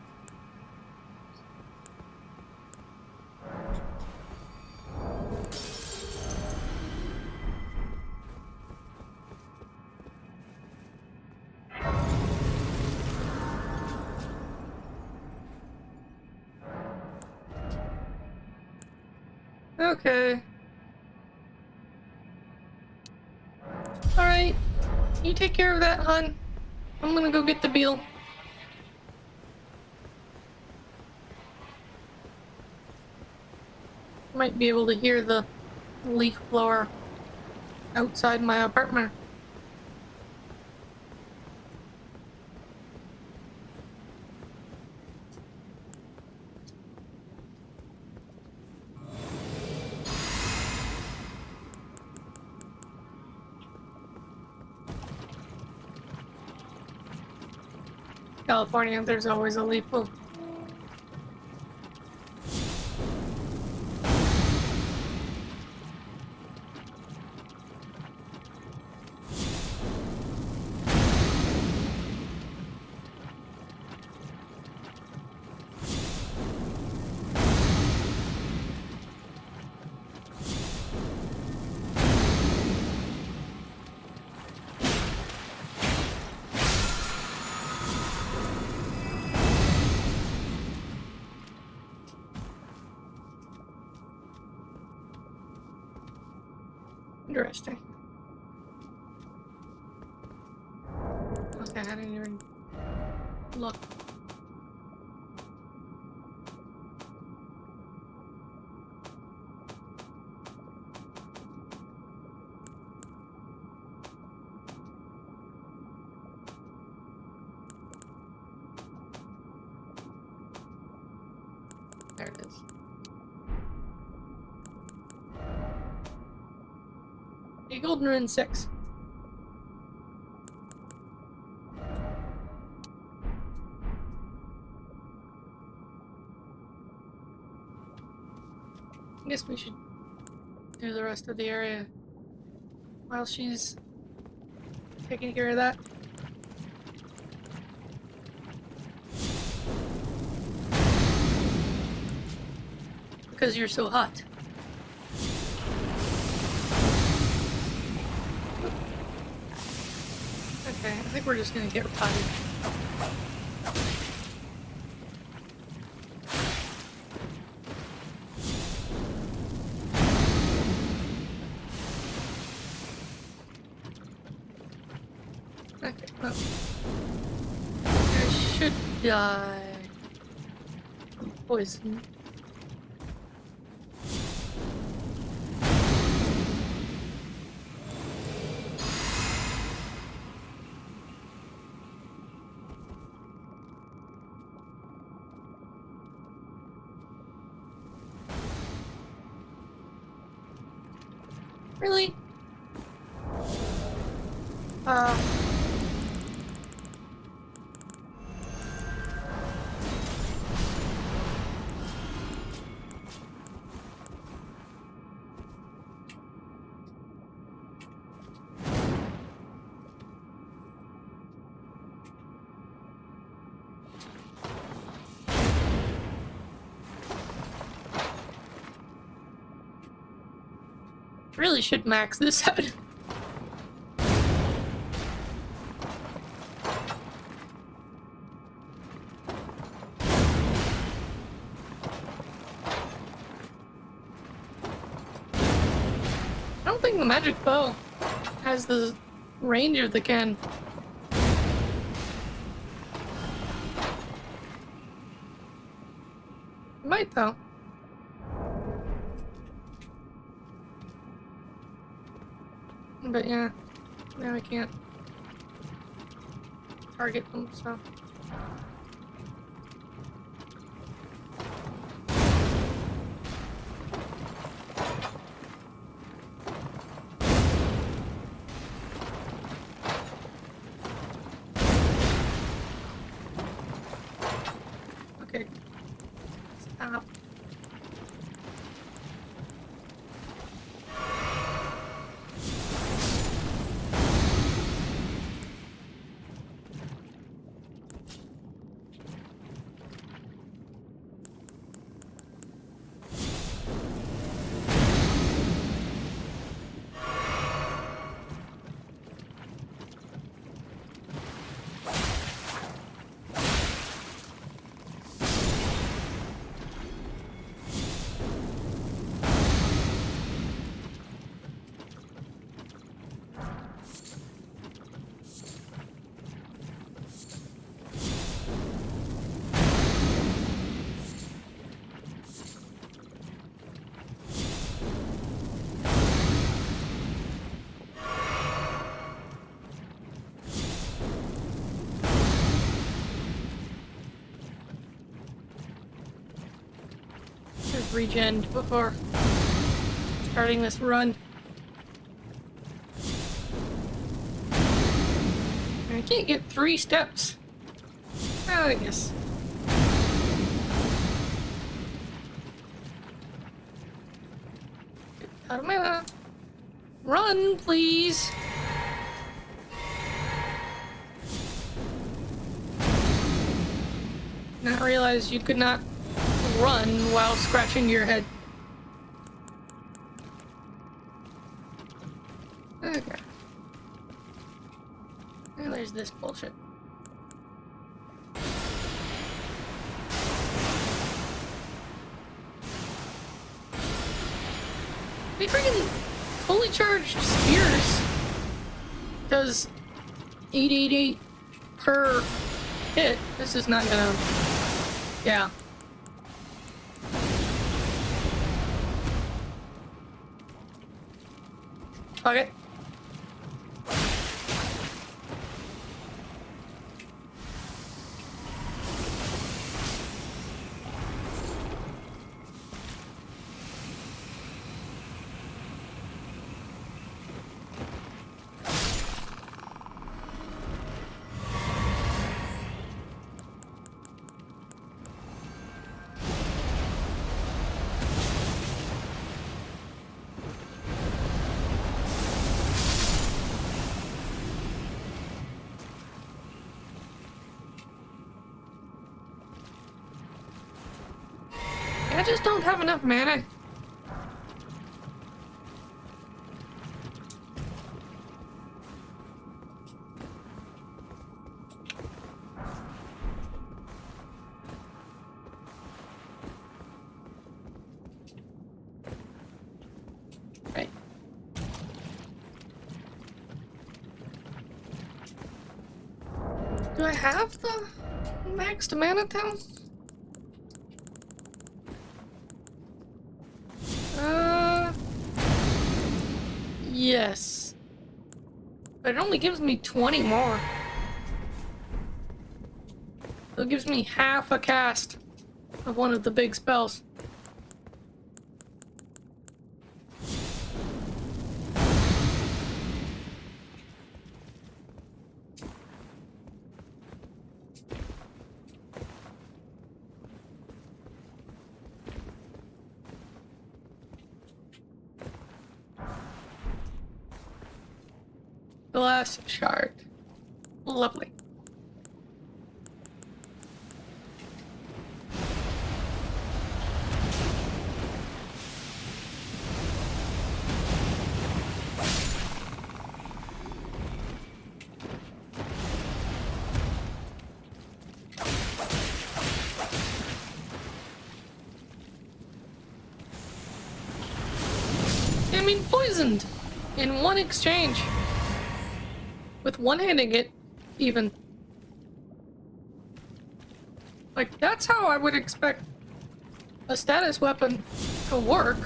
Okay. Alright. You take care of that, hun. I'm gonna go get the beetle. Might be able to hear the leaf blower outside my apartment. California, there's always a leaf blower. Interesting. Okay, I didn't even look. There it is. A golden rune 6. I guess we should do the rest of the area while she's taking care of that. Because you're so hot. Okay, I think we're just gonna get potted. Okay, well. I should die. Poison. Really? Really should max this out. I don't think the magic bow has the range of the can. It might though. But yeah, now I can't target them, so. Okay. Stop. Regen before starting this run. I can't get 3 steps. Oh, I guess. Get out of my way. Run, please. Not realize you could not run while scratching your head. Okay. And there's this bullshit. They freaking fully charged spears does 888 per hit. This is not gonna... Yeah. Okay. I just don't have enough mana. Right. Do I have the maxed mana town? Yes. But it only gives me 20 more. So it gives me half a cast of one of the big spells. The last shard. Lovely. I mean, poisoned in one exchange. With one-handing it, even. Like, that's how I would expect a status weapon to work.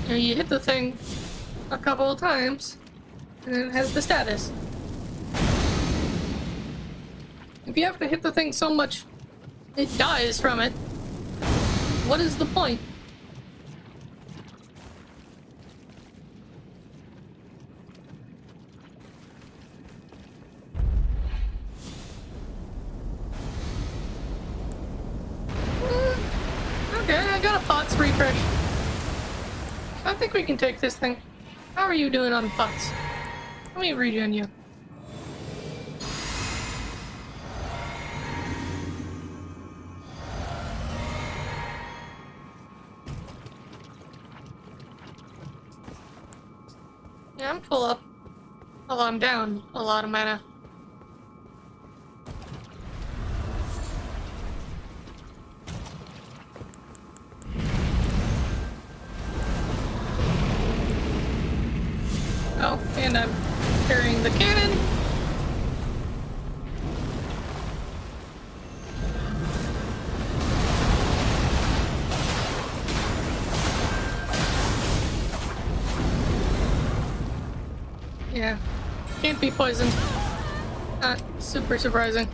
You know, you hit the thing a couple of times, and then it has the status. If you have to hit the thing so much, it dies from it. What is the point? Okay, I got a pots refresh. I think we can take this thing. How are you doing on pots? Let me regen you. Yeah, I'm full up. Although I'm down a lot of mana. Oh, and I'm carrying the cannon. Yeah, can't be poisoned. Not super surprising.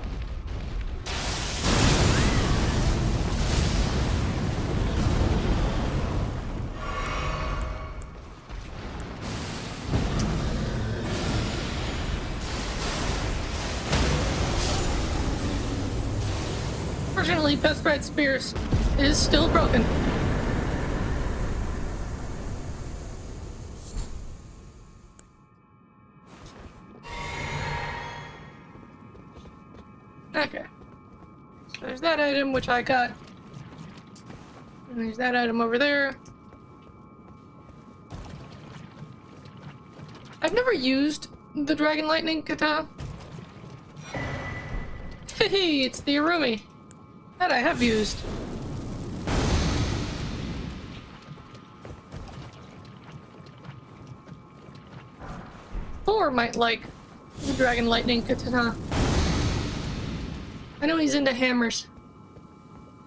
Fortunately, Pest Spears is still broken. Okay. So there's that item, which I got. And there's that item over there. I've never used the Dragon Lightning Katana. Hey, it's the Arumi. That I have used. Thor might like the Dragon Lightning Katana. I know he's into hammers,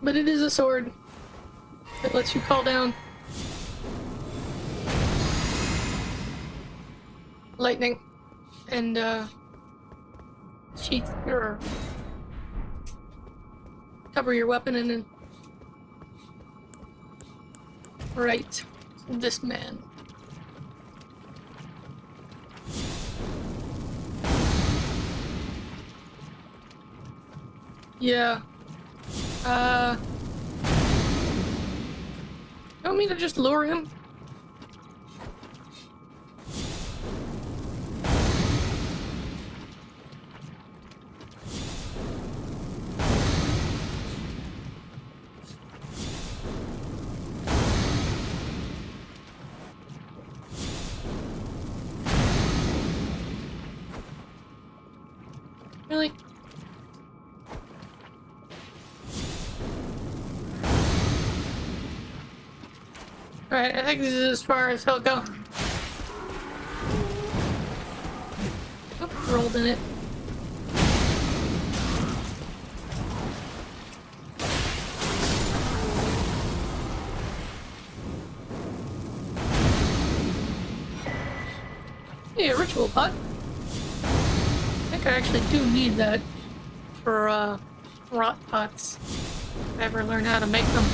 but it is a sword that lets you call down lightning and sheath your cover your weapon in and right this man. Yeah. You want me to just lure him? Really? Alright, I think this is as far as he'll go. Oop, rolled in it. Yeah, ritual pot. I think I actually do need that for, rot pots. If I ever learn how to make them.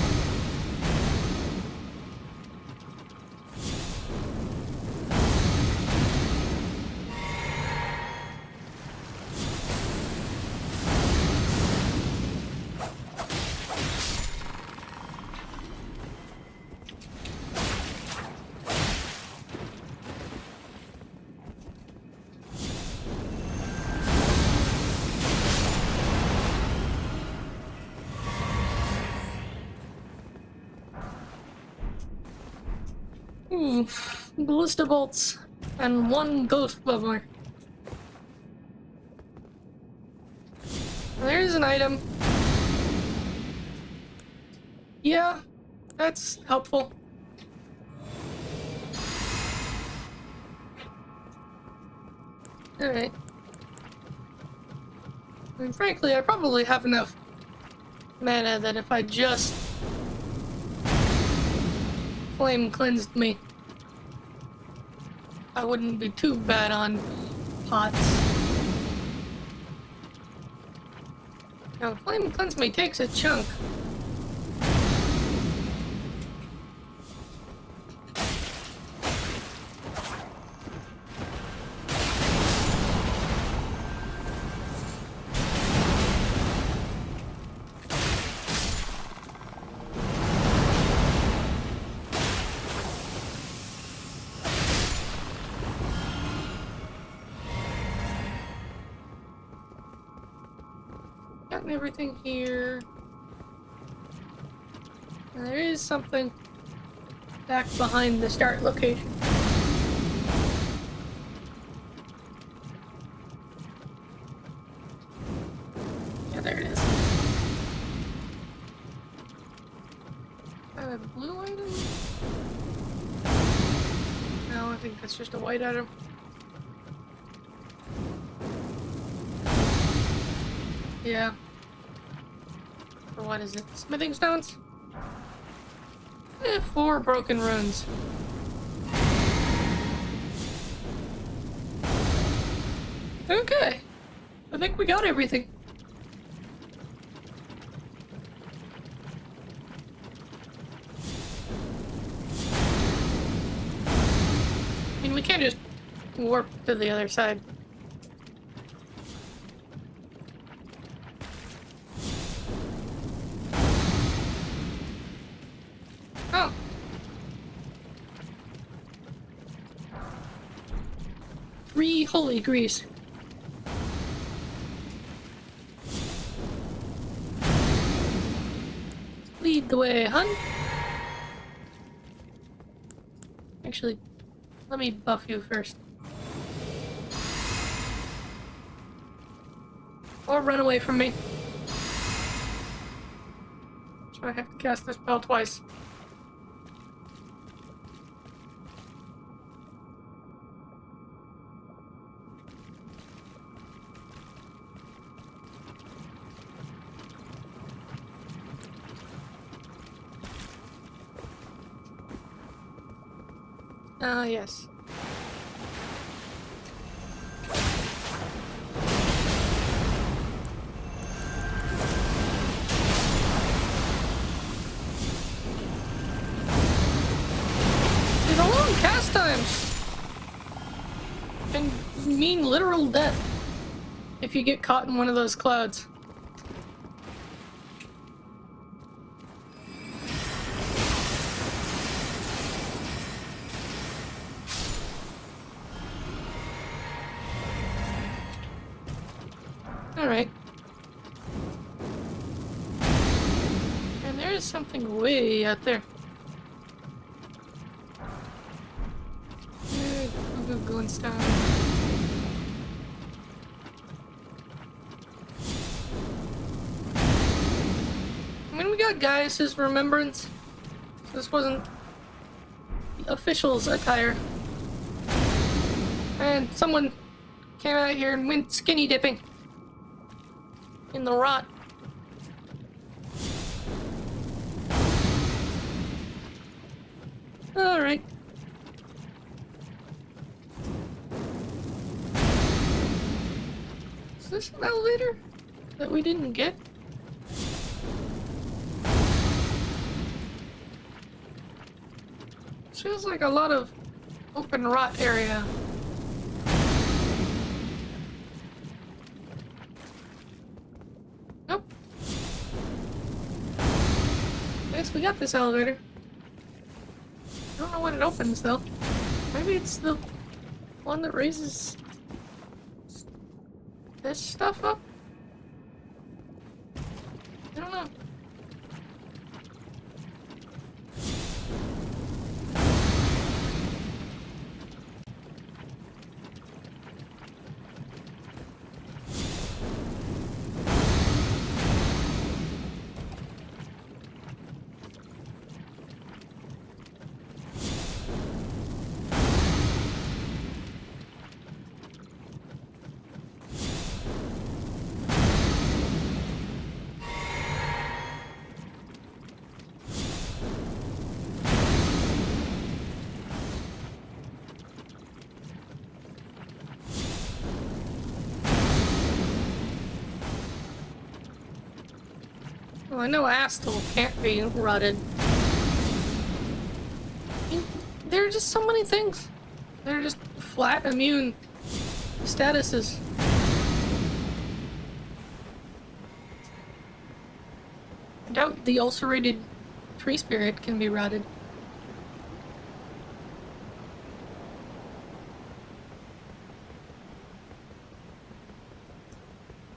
Ballista bolts and one ghost bubbler. There's an item. Yeah, that's helpful. Alright. I mean, frankly, I probably have enough mana that if I just flame cleansed me, I wouldn't be too bad on pots. Now, flame cleanse me takes a chunk. Gotten everything here. And there is something back behind the start location. Yeah, there it is. A blue item? No, I think that's just a white item. Yeah. Or what is it? Smithing stones? 4 broken runes. Okay. I think we got everything. I mean, we can't just warp to the other side. Oh. 3 holy grease. Lead the way, hun. Actually, let me buff you first. Or run away from me. I have to cast this spell twice. Yes. The long cast times can mean literal death if you get caught in one of those clouds. Alright. And there is something way out there. Going style. I mean, we got Gaius's remembrance. This wasn't the official's attire. And someone came out here and went skinny dipping in the rot. Alright. Is this an elevator that we didn't get? Feels like a lot of open rot area. Nope. Guess we got this elevator. I don't know when it opens though. Maybe it's the one that raises this stuff up? I don't know. Well, I know Astal can't be rotted. There are just so many things. They're just flat immune statuses. I doubt the ulcerated tree spirit can be rotted.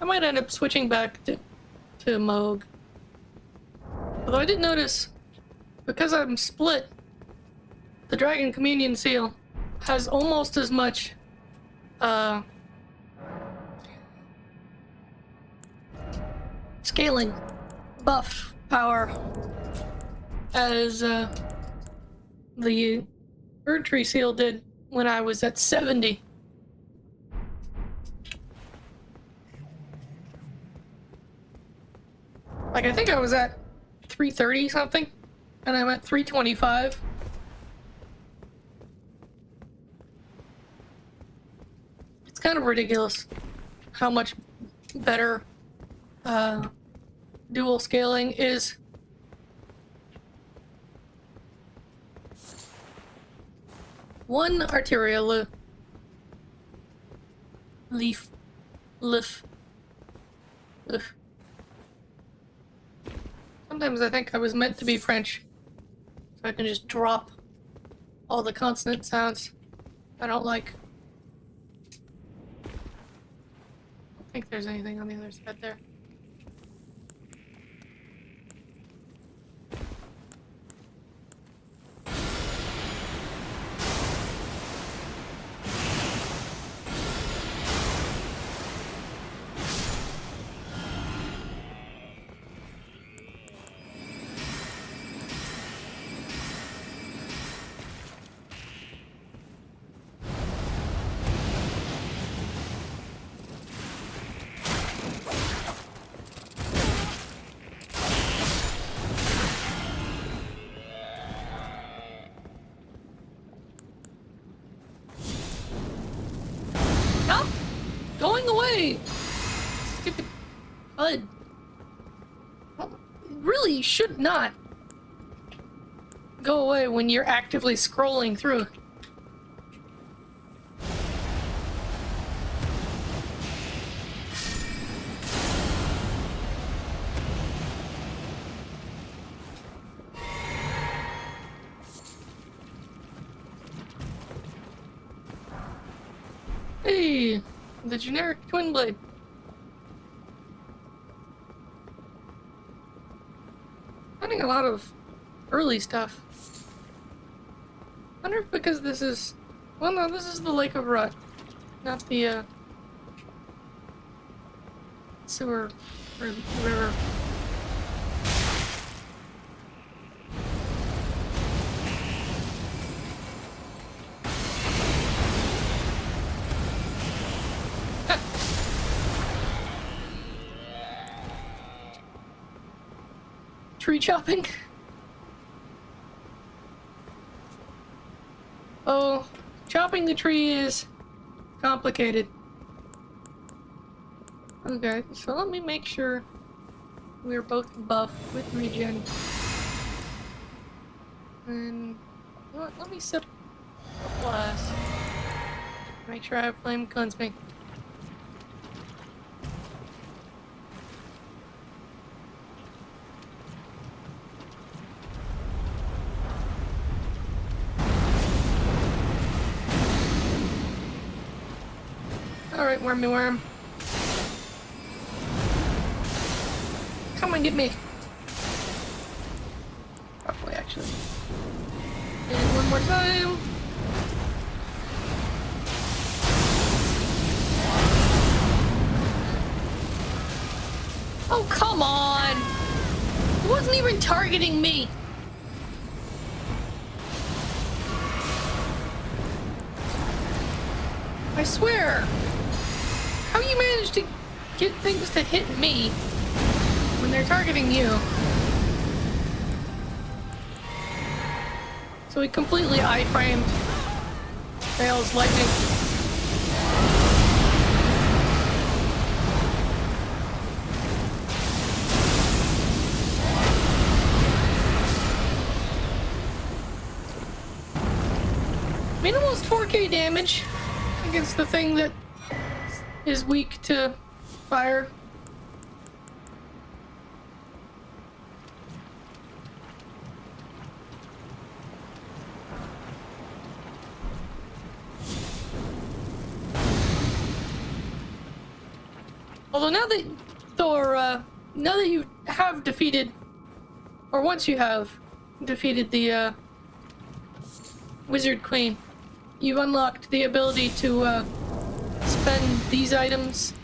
I might end up switching back to Moog. Although I did notice, because I'm split, the Dragon Communion Seal has almost as much, scaling buff power as, the Bird Tree Seal did when I was at 70. Like, I think I was at 330 something, and I'm at 325. It's kind of ridiculous how much better dual scaling is. One arterial leaf. Ugh. Sometimes I think I was meant to be French, so I can just drop all the consonant sounds I don't like. I don't think there's anything on the other side there. away! Stupid bud. Well, it really should not go away when you're actively scrolling through. Hey, the generic twin blade. Finding a lot of early stuff. I wonder if because this is... Well, no, this is the Lake of Rut, not the, sewer or river. Tree chopping? Oh, chopping the tree is complicated. Okay, so let me make sure we're both buff with regen. And, you know what, let me sip a glass. Make sure I have flame cleanse me. Alright, wormy worm. Come and get me. Probably, actually. And one more time. Oh, come on! It wasn't even targeting me! I swear! How you manage to get things to hit me when they're targeting you? So he completely iframed Bale's lightning. I mean, almost 4K damage against the thing that is weak to fire. Although now that now that you have defeated, or once you have defeated the Wizard Queen, you've unlocked the ability to spend these items,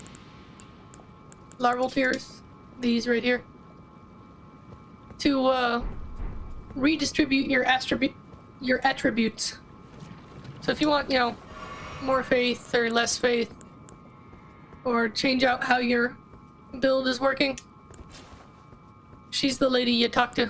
larval tears, these right here, to redistribute your attributes. So if you want, you know, more faith or less faith, or change out how your build is working, she's the lady you talk to.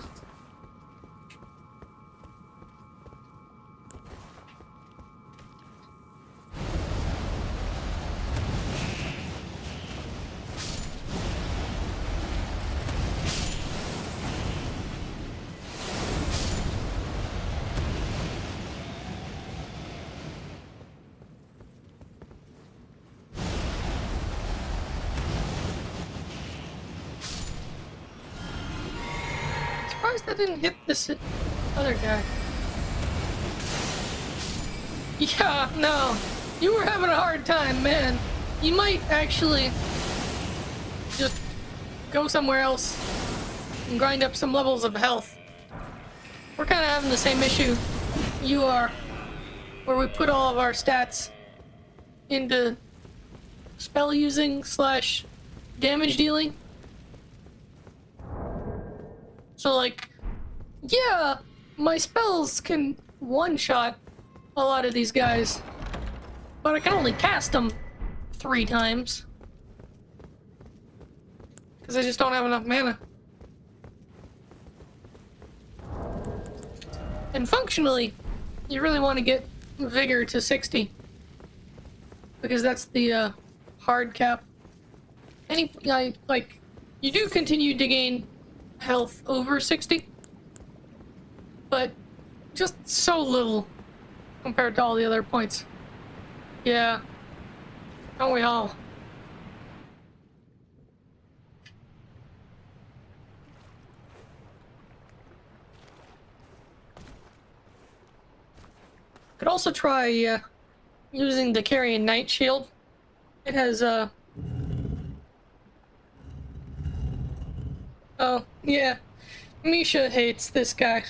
That didn't hit this other guy. Yeah, no. You were having a hard time, man. You might actually just go somewhere else and grind up some levels of health. We're kind of having the same issue you are, where we put all of our stats into spell using / damage dealing. So, like, yeah, my spells can one-shot a lot of these guys, but I can only cast them 3 times. Because I just don't have enough mana. And functionally, you really want to get Vigor to 60. Because that's the hard cap like, you do continue to gain health over 60, but just so little compared to all the other points. Yeah. Don't we all? Could also try using the Carrion Knight Shield. It has oh, yeah. Misha hates this guy.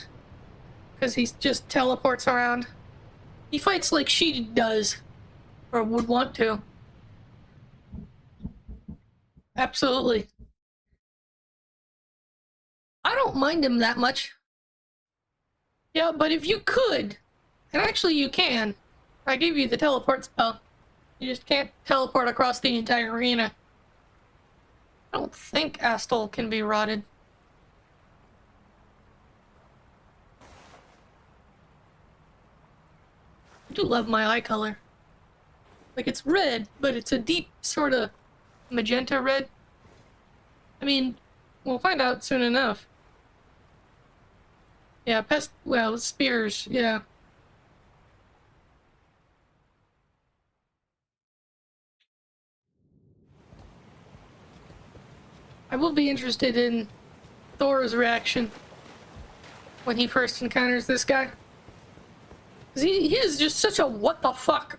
Because he just teleports around. He fights like she does. Or would want to. Absolutely. I don't mind him that much. Yeah, but if you could, and actually you can, I gave you the teleport spell. You just can't teleport across the entire arena. I don't think Astal can be rotted. I do love my eye color. Like, it's red, but it's a deep sort of magenta red. I mean, we'll find out soon enough. Yeah, well, spears, yeah. I will be interested in Thor's reaction when he first encounters this guy. Because he is just such a what the fuck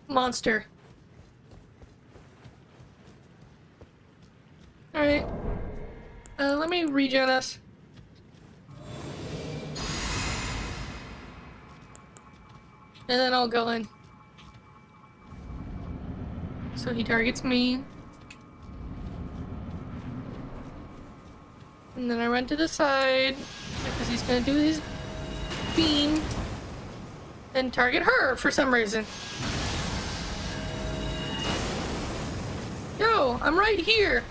monster. Alright. Let me regen us. And then I'll go in. So he targets me. And then I run to the side, because he's gonna do his beam and target her for some reason. Yo, I'm right here.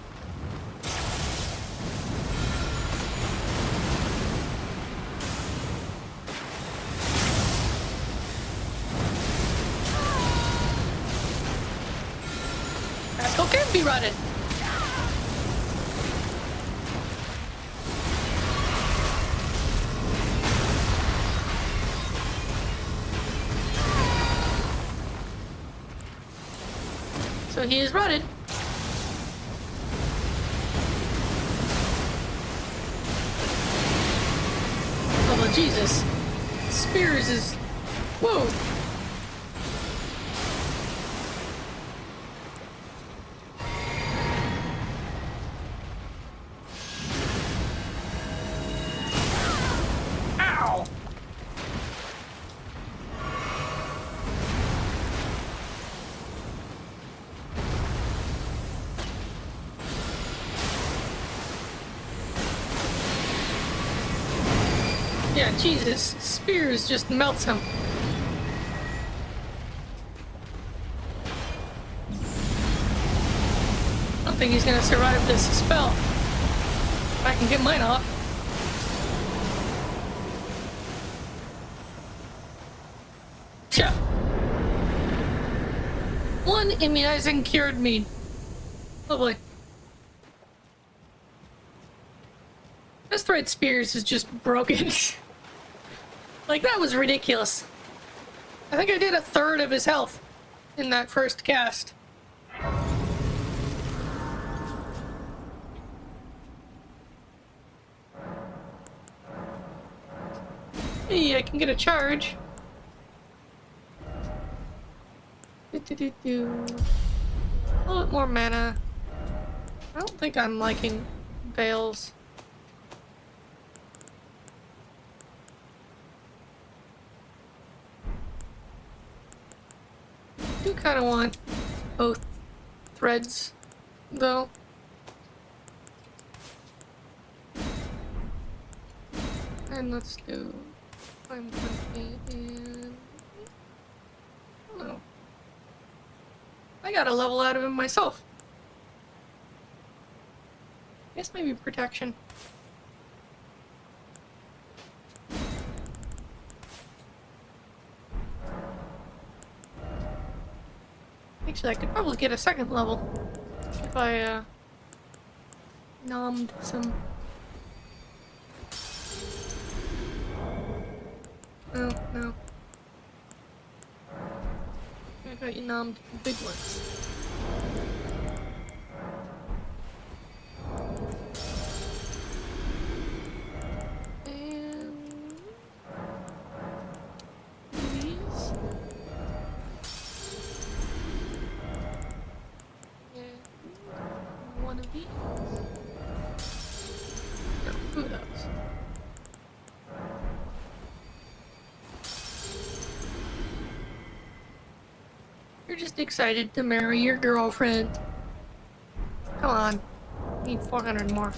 Asshole can't be rotted. So he is rotted. Oh, well, Jesus. Spears is... Whoa. Ow. Yeah, Jesus. Spears just melts him. I don't think he's gonna survive this spell. If I can get mine off. Cha! One immunizing cured me. Lovely. This thread spears is just broken. Like, that was ridiculous. I think I did a third of his health in that first cast. Hey, I can get a charge. Do. A little bit more mana. I don't think I'm liking Veils. I do kind of want both threads, though. And let's do 520 and... I don't know. I got a level out of him myself. Guess maybe protection. Actually, I could probably get a second level if I nommed some... Oh, no. I thought you nommed big ones. And... these. And one of these. No, two of those. You're just excited to marry your girlfriend. Come on. Need 400 more.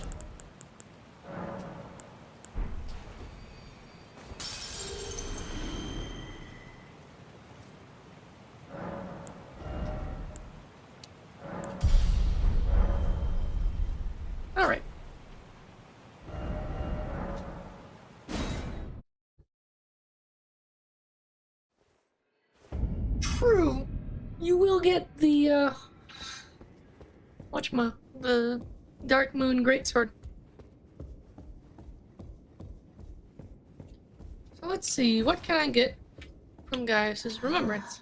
Alright. True. You will get the, whatchama, the Dark Moon Greatsword. So let's see, what can I get from Gaius's Remembrance?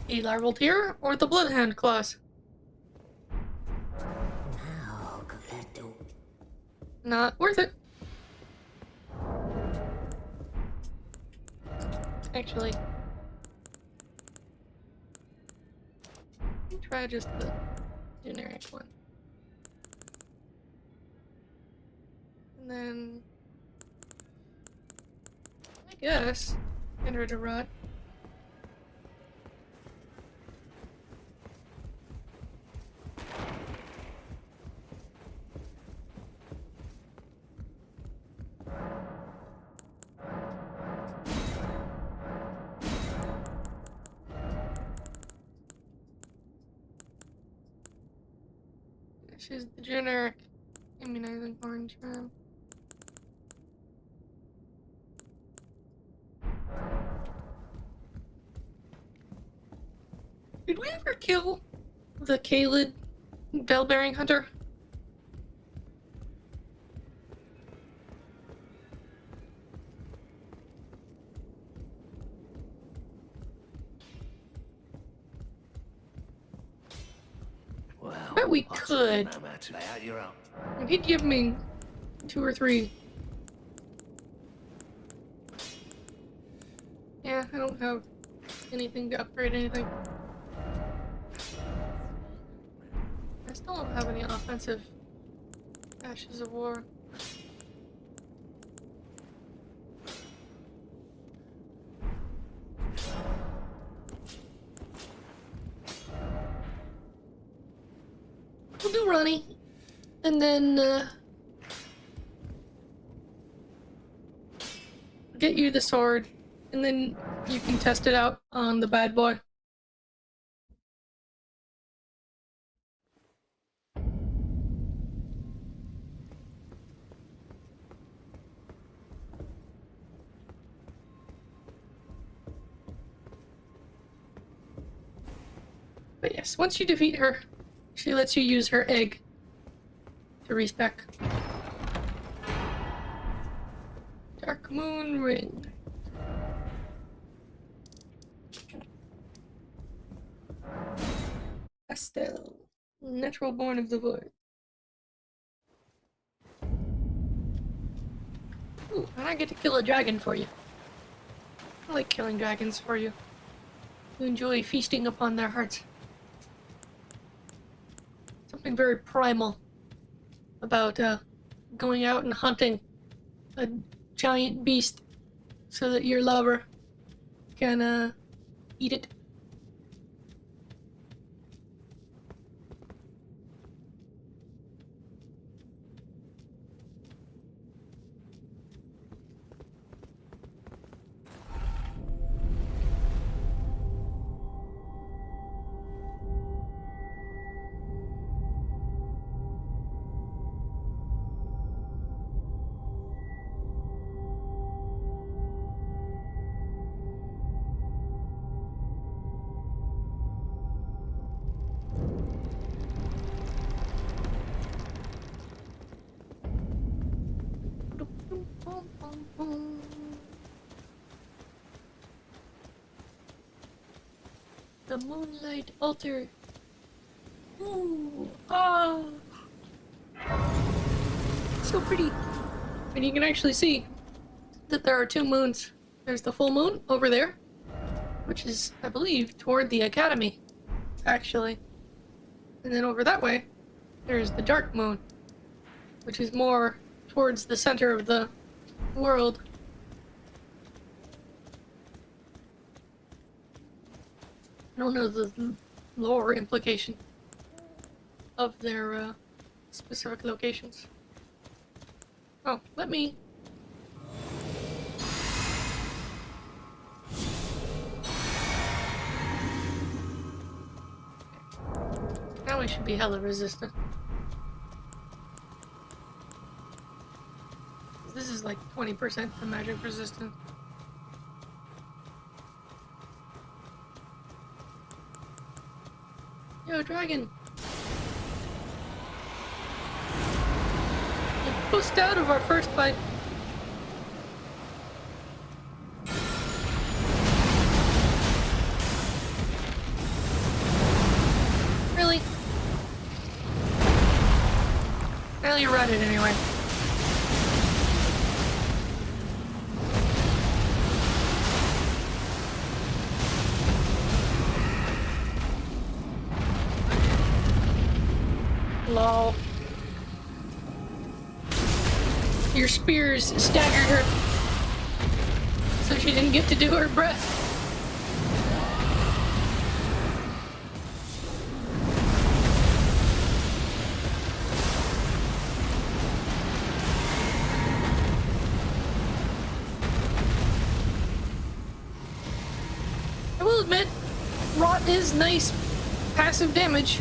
A larval tear or the Bloodhound claws? Not worth it. Actually, let me try just the generic one. And then, I guess, get rid of rot. This is the generic immunizing orange man. Did we ever kill the Kaled bell-bearing hunter? Well, I bet we could. And he'd give me 2 or 3. Yeah, I don't have anything to upgrade anything. I still don't have any offensive Ashes of War. We'll do Ronnie. And then, get you the sword. And then you can test it out on the bad boy. But yes, once you defeat her, she lets you use her egg to respec. Dark Moon Ring. Estelle. Natural born of the void. Ooh, and I get to kill a dragon for you. I like killing dragons for you. You enjoy feasting upon their hearts. Something very primal about going out and hunting a giant beast so that your lover can eat it. The moonlight altar. Ooh, ah, so pretty. And you can actually see that there are two moons. There's the full moon over there, which is, I believe, toward the academy, actually. And then over that way, there's the dark moon, which is more towards the center of the world. I don't know the lore implication of their specific locations. Oh, let me... Now we should be hella resistant. This is like 20% to magic resistant. Yo, dragon! We pushed out of our first fight. Really? Well, you read it anyway. Lol. Your spears staggered her, so she didn't get to do her breath. I will admit, Rot is nice passive damage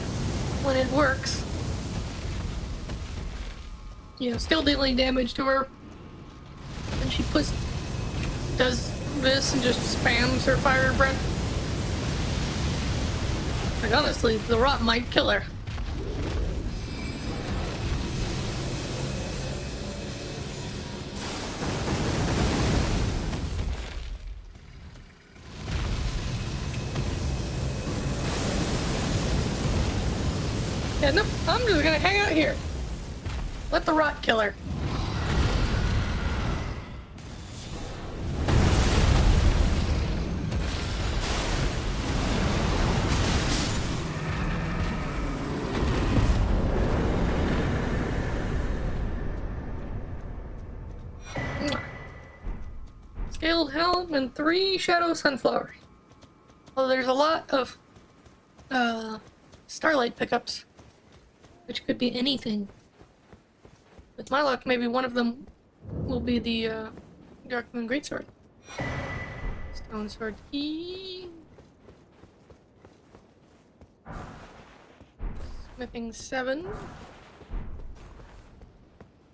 when it works. You know, still dealing damage to her. And she does this and just spams her fire breath. Like, honestly, the rot might kill her. Yeah, nope, I'm just gonna hang out here. Let the rot kill her. Scaled helm and 3 shadow sunflowers. Well, there's a lot of starlight pickups, which could be anything. With my luck, maybe one of them will be the Dark Moon Greatsword. Stone Sword key. Smithing 7.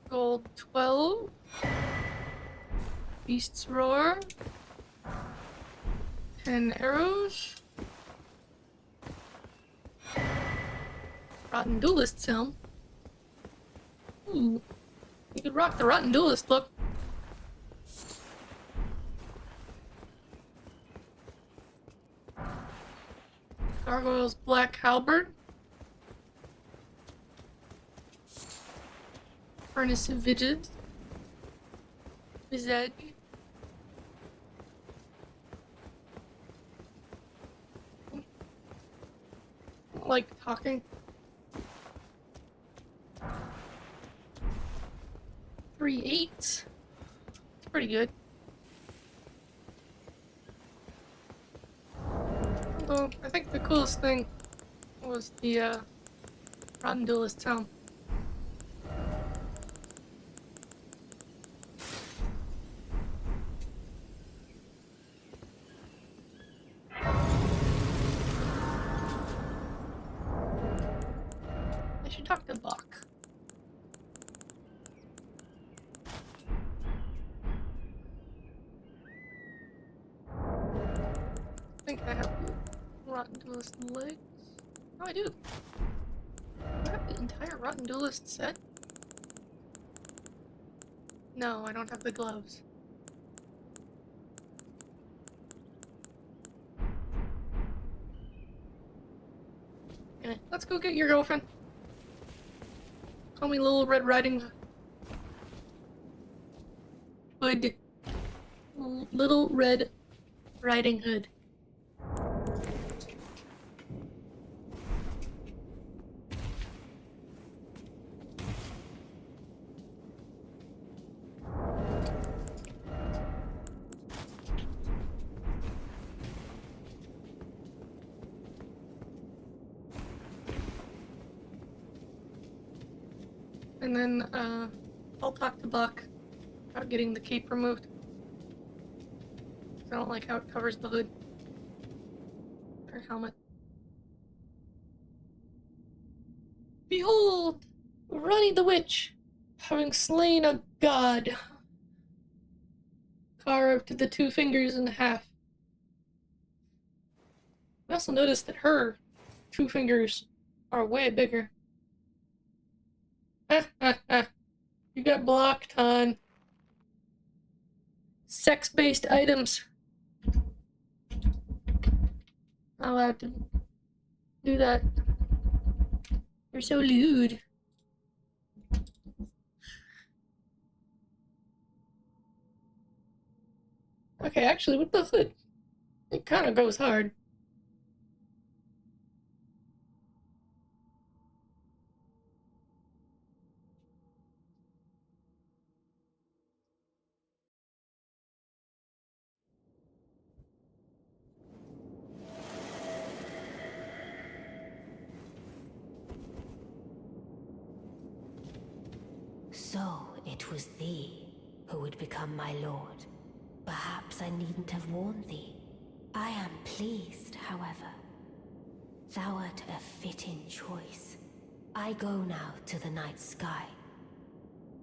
Gold 12. Beast's Roar. 10 arrows. Rotten Duelist's helm. Ooh. You could rock the Rotten Duelist look. Gargoyle's Black Halberd. Furnace of Visage. Like talking. 3 8s. It's pretty good. Although, I think the coolest thing was the Rotten Duelist helm. I should talk to Bach. I think I have the Rotten Duelist legs. Oh, I do. Do I have the entire Rotten Duelist set? No, I don't have the gloves. Yeah, let's go get your girlfriend. Call me Little Red Riding Hood. Little Red Riding Hood. And then, I'll talk to Buck about getting the cape removed. I don't like how it covers the hood. Or helmet. Behold! Ronnie the Witch, having slain a god, carved the 2 fingers in half. I also noticed that her 2 fingers are way bigger. You got blocked on sex-based items. Not allowed to do that. You're so lewd. Okay, actually, with the hood, it kind of goes hard. So it was thee who would become my lord. Perhaps I needn't have warned thee. I am pleased, however. Thou art a fitting choice. I go now to the night sky.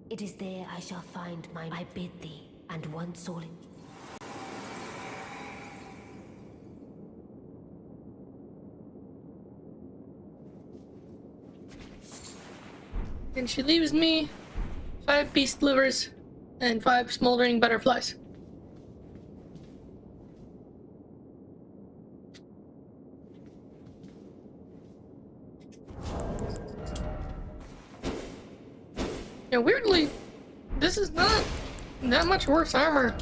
It is there I shall find I bid thee, and once all in... And she leaves me 5 beast livers and 5 smoldering butterflies. Yeah, weirdly, this is not that much worse armor.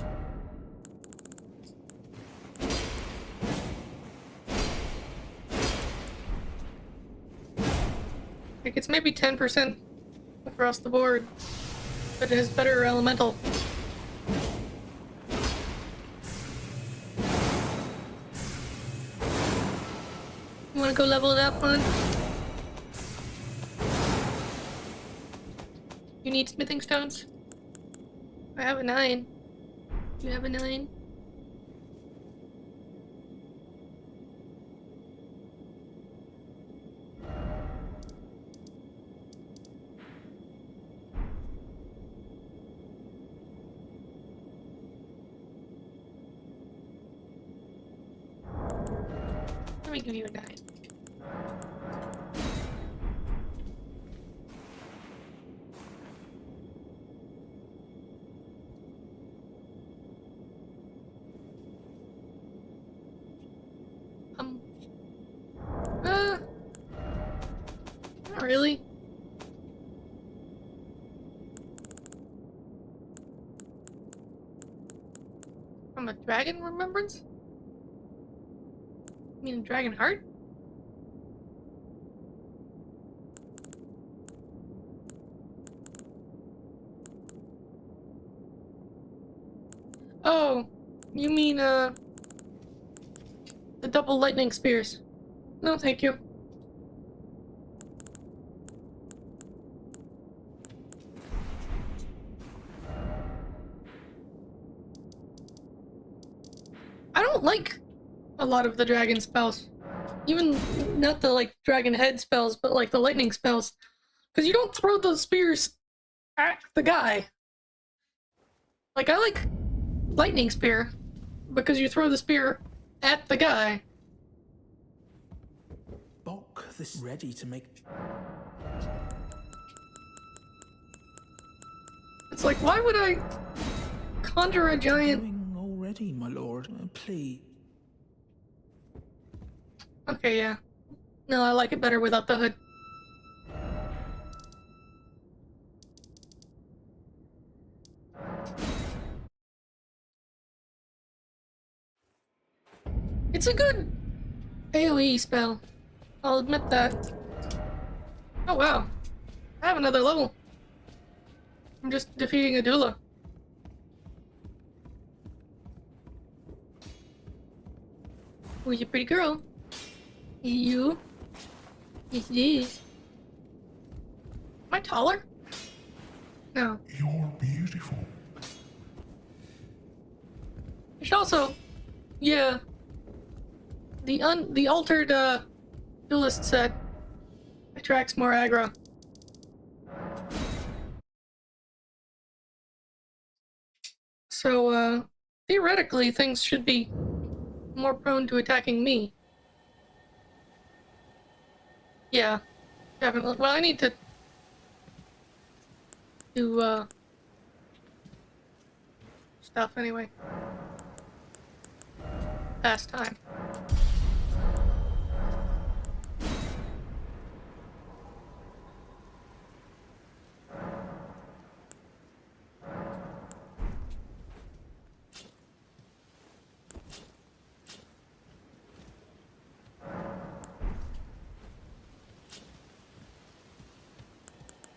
Like, it's maybe 10% across the board, but it has better elemental. You wanna go level it up, hon? You need smithing stones? I have a 9. You have a 9? Let me give you a 9. Uh, not really. From a dragon remembrance? You mean a dragon heart? Oh, you mean, the double lightning spears. No, thank you. I don't like a lot of the dragon spells. Even not the, like, dragon head spells, but, like, the lightning spells. Because you don't throw the spears at the guy. Like, I like lightning spear, because you throw the spear at the guy. Bulk this ready to make. It's like, why would I conjure a giant? Doing already, my lord. Please. Okay, yeah. No, I like it better without the hood. It's a good AoE spell. I'll admit that. Oh wow. I have another level. I'm just defeating a doula. Oh, you pretty girl. You? Yes, it is. Am I taller? No. You're beautiful. I should also... Yeah. The altered, duelist set attracts more aggro. So, theoretically, things should be more prone to attacking me. Yeah, definitely. Well, I need to do, stuff anyway. Past time.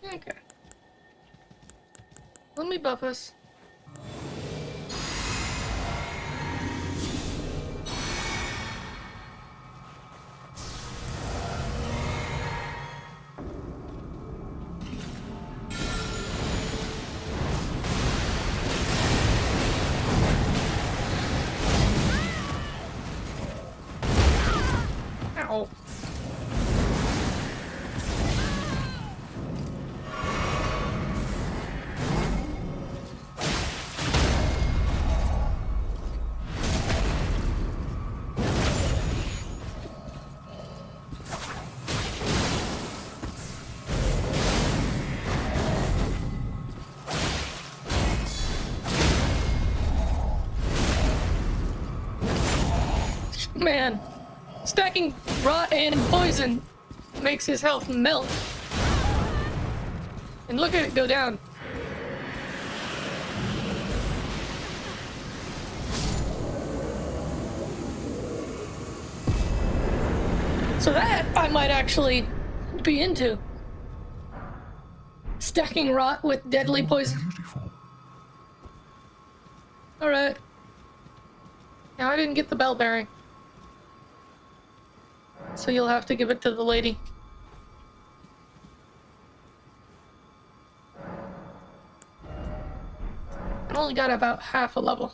Okay. Let me buff us. Ow. Man, stacking rot and poison makes his health melt. And look at it go down. So that I might actually be into. Stacking rot with deadly poison. Beautiful. Alright. Now I didn't get the bell bearing. So you'll have to give it to the lady. I only got about half a level.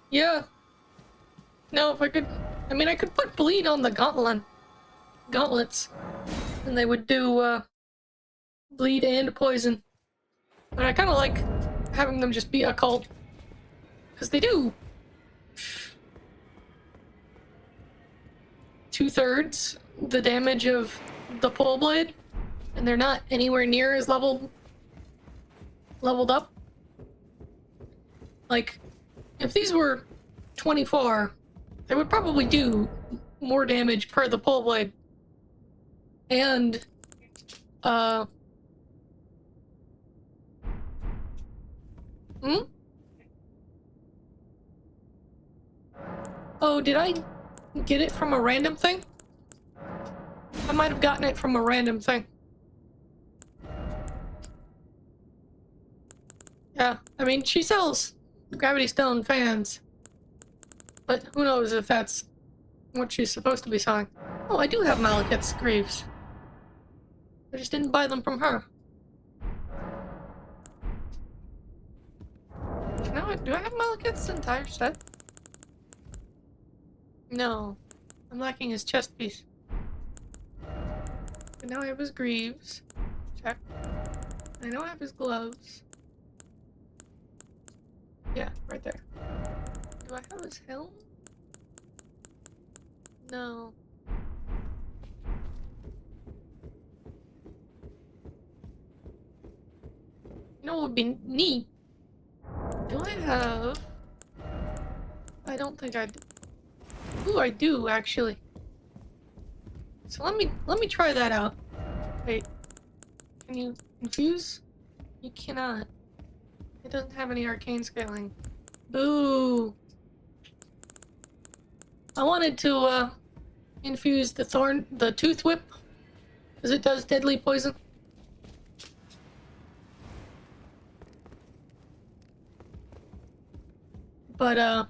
Yeah. No, if I could... I mean, I could put bleed on the gauntlets. And they would do, bleed and poison. But I kind of like having them just be occult. Because they do 2/3 the damage of the pole blade. And they're not anywhere near as leveled up. Like, if these were 24, they would probably do more damage per the pole blade. And, Oh, did I get it from a random thing? I might have gotten it from a random thing. Yeah, I mean, she sells Gravity Stone fans. But who knows if that's what she's supposed to be selling. Oh, I do have Malekith's Greaves. I just didn't buy them from her. No, do I have Malekith's entire set? No. I'm lacking his chest piece. But now I have his greaves. Check. I know I have his gloves. Yeah, right there. Do I have his helm? No. know what would be neat? Do I have... I don't think I do. Ooh, I do, actually. So let me try that out. Wait. Can you infuse? You cannot. It doesn't have any arcane scaling. Boo! I wanted to, infuse the tooth whip, because it does deadly poison. But,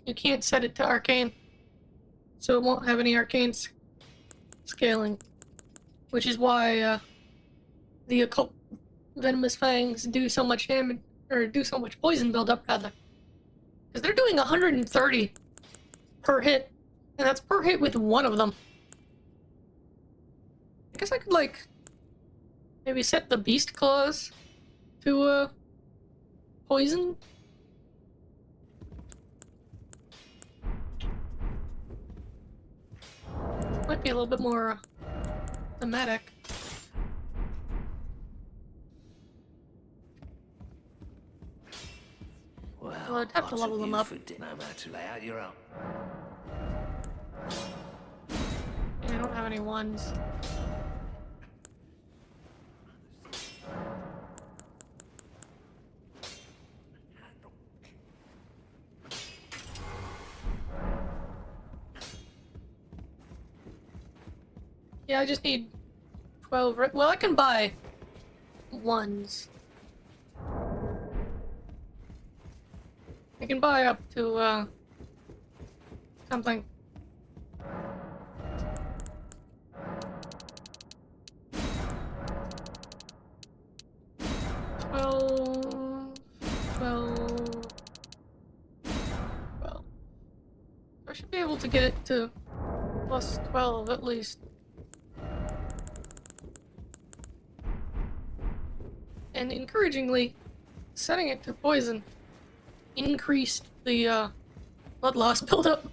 you can't set it to arcane, so it won't have any arcane scaling, which is why, the occult venomous fangs do so much damage, or do so much poison buildup, rather. Because they're doing 130 per hit, and that's per hit with one of them. I guess I could, like, maybe set the beast claws to, poison? Might be a little bit more, thematic. Well, I'd have to level them up. No matter to lay out your own. I don't have any ones. Yeah, I just need 12. Well, I can buy ones. I can buy up to, something. Well, I should be able to get it to plus 12 at least. And encouragingly, setting it to poison increased the blood loss buildup.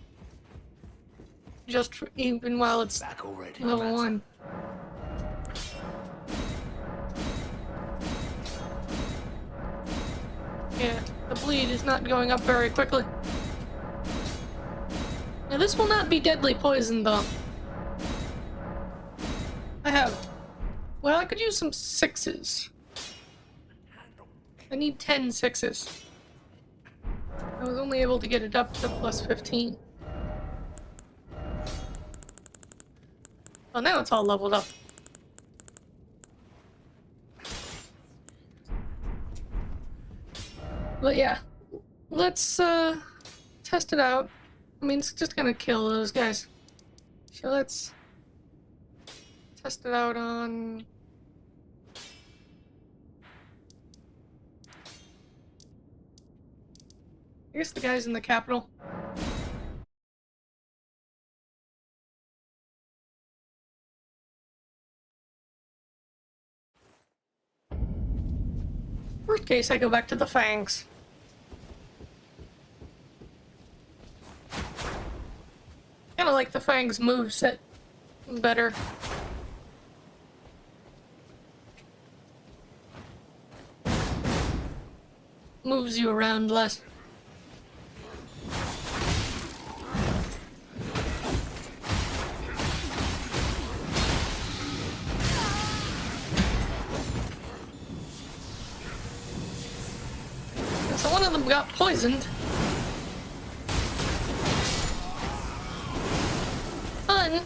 Just even while it's Back already. level 1. Yeah, the bleed is not going up very quickly. Now this will not be deadly poison though. I have... Well, I could use some 6s. I need 10 6s. I was only able to get it up to plus 15. Well, now it's all leveled up. But yeah, let's test it out. I mean, it's just gonna kill those guys. So let's test it out on... I guess the guys in the capital. Worst case, I go back to the fangs. Kinda like the fangs moveset better. Moves you around less. So one of them got poisoned. Fun.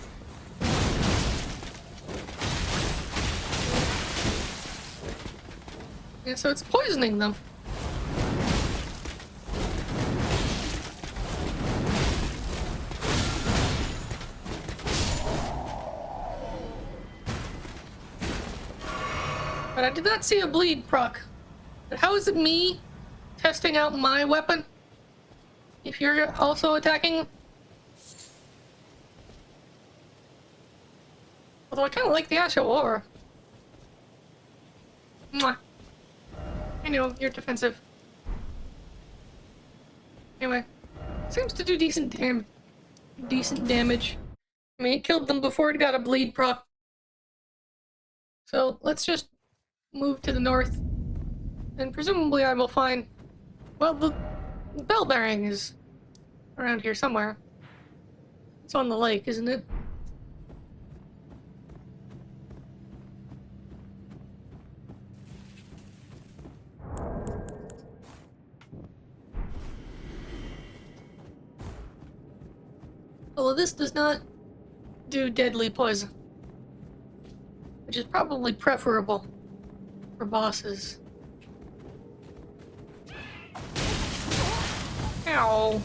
Yeah, so it's poisoning them. But I did not see a bleed proc. But how is it me testing out my weapon if you're also attacking? Although I kind of like the Asha War. Mwah. I know, you're defensive. Anyway, seems to do decent damage. I mean, it killed them before it got a bleed proc. So let's just move to the north. And presumably I will find... Well, the bell bearing is around here somewhere. It's on the lake, isn't it? Although this does not do deadly poison. Which is probably preferable for bosses. Ow.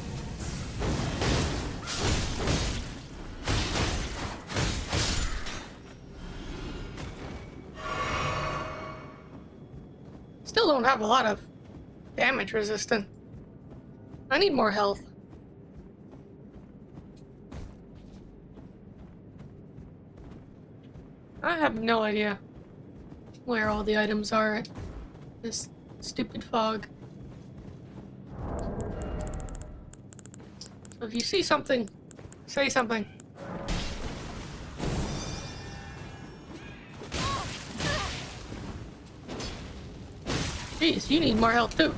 Still don't have a lot of damage resistance. I need more health. I have no idea where all the items are at this stupid fog. So if you see something, say something. Jeez, you need more health too.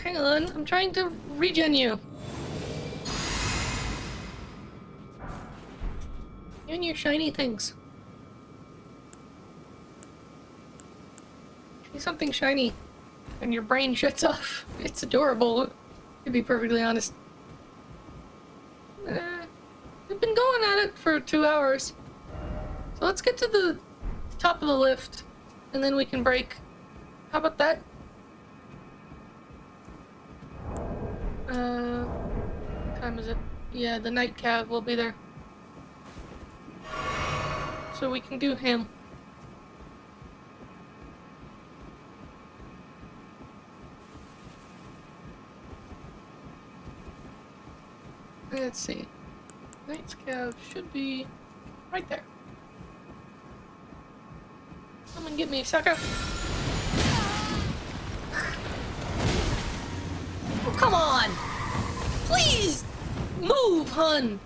Hang on, I'm trying to regen you. You and your shiny things. See something shiny, and your brain shuts off. It's adorable, to be perfectly honest. We've been going at it for 2 hours. So let's get to the top of the lift, and then we can break. How about that? What time is it? Yeah, the night cav will be there. So we can do him. Let's see. Night's cav should be right there. Come and get me, sucker! Oh, come on! Please! Move, hun!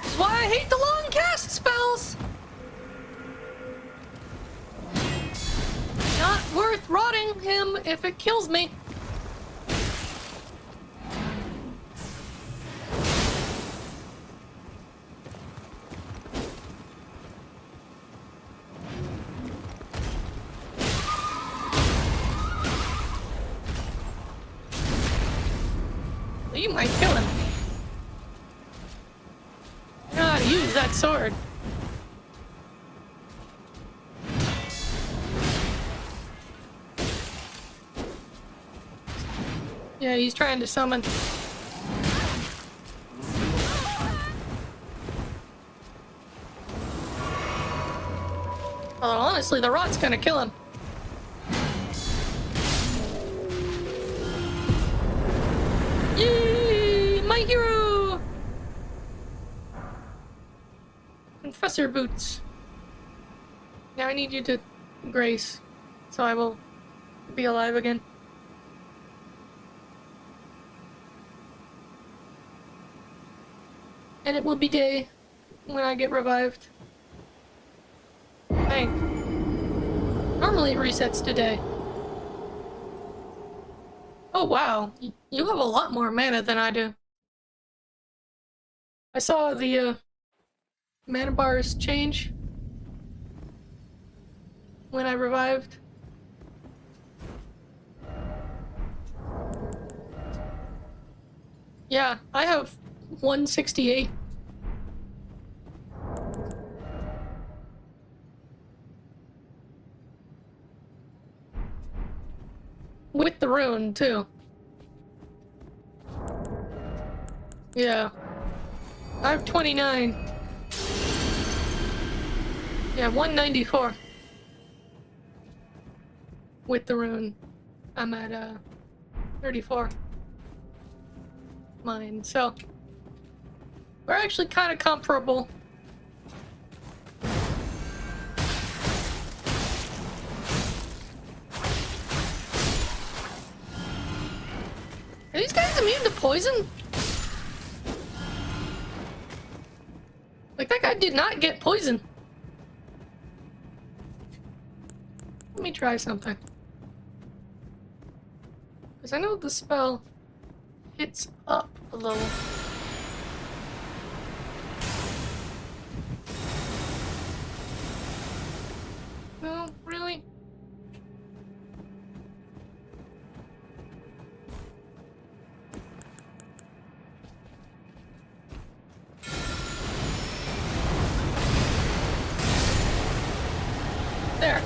This is why I hate the long cast spells! Not worth rotting him if it kills me. You might kill him. You know how to use that sword. Yeah, he's trying to summon. Although honestly, the rot's gonna kill him. Yay! My hero! Confessor boots. Now I need you to grace, so I will be alive again. And it will be day when I get revived. Dang. Normally it resets today. Oh wow, you have a lot more mana than I do. I saw the mana bars change when I revived. Yeah, I have 168. With the rune, too. Yeah. I have 29. Yeah, 194. With the rune. I'm at 34. Mine, so we're actually kind of comparable. Are these guys immune to poison? Like, that guy did not get poison. Let me try something. Because I know the spell hits up a little. No, really? There.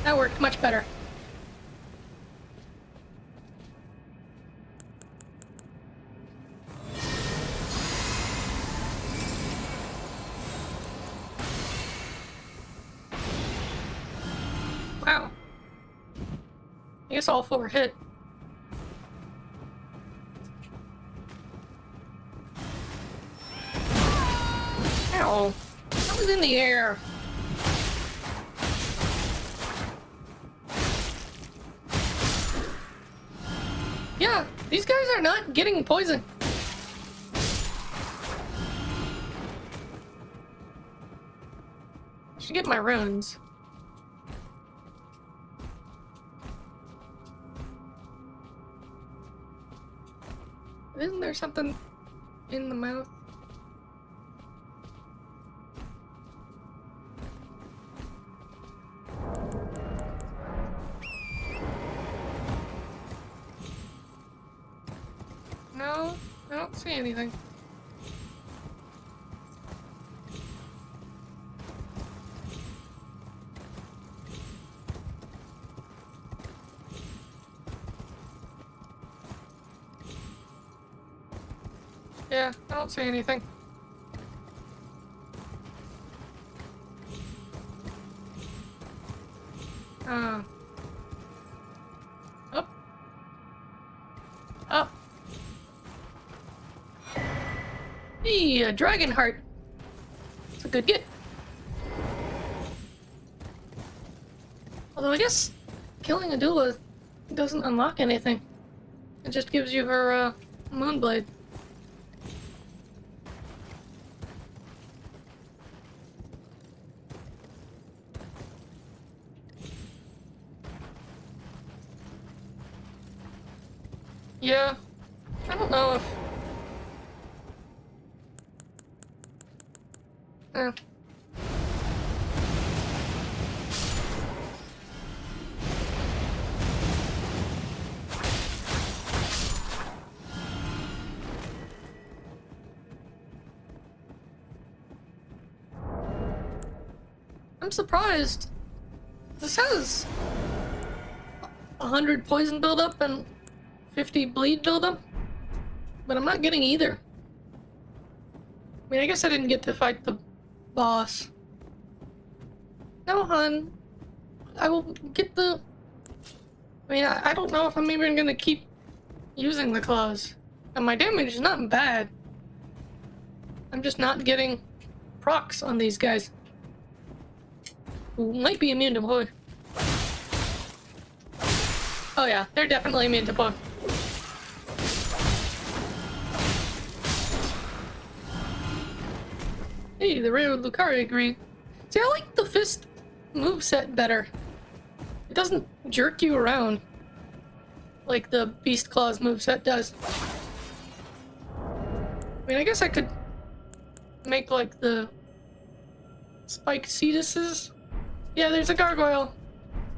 That worked much better. Wow. I guess all 4 hit. Ow. That was in the air. Yeah, these guys are not getting poison. I should get my runes. Isn't there something in the mouth? No, I don't see anything. Yeah, I don't see anything. Up. Up. Hey, a dragon heart. It's a good get. Although I guess killing a doula doesn't unlock anything. It just gives you her moonblade. Yeah, I don't know if... I'm surprised. This has 100 poison buildup and 50 bleed buildup, but I'm not getting either. I mean, I guess I didn't get to fight the boss. No, hun. I will get the... I mean, I don't know if I'm even gonna keep using the claws. And my damage is not bad. I'm just not getting procs on these guys. Who might be immune to poison. Oh yeah, they're definitely immune to poison. Hey, the rare Lucari agree. See, I like the fist moveset better. It doesn't jerk you around like the Beast Claws moveset does. I mean, I guess I could make like the spiked cetuses. Yeah, there's a gargoyle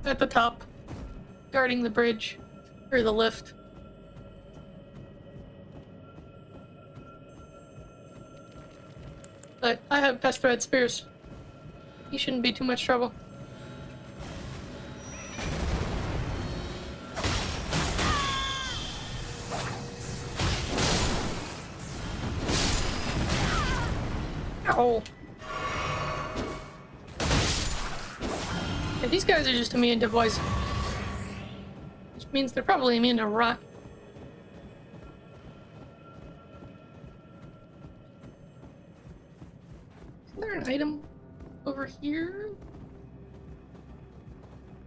at the top guarding the bridge or the lift. But I have Pestred Spears. He shouldn't be too much trouble. Ow. Yeah, these guys are just immune to poison. Which means they're probably immune to rot. Is there an item over here?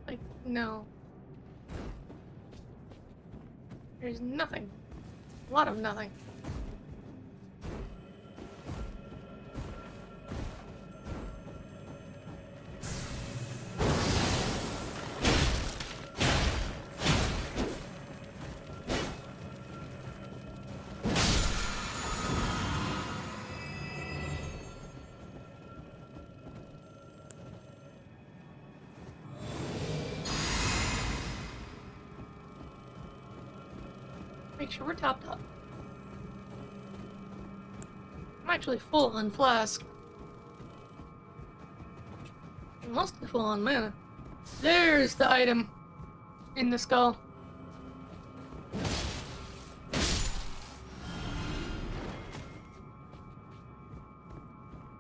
Like, no. There's nothing. A lot of nothing. Make sure we're topped up. I'm actually full on flask. I'm mostly full on mana. There's the item in the skull.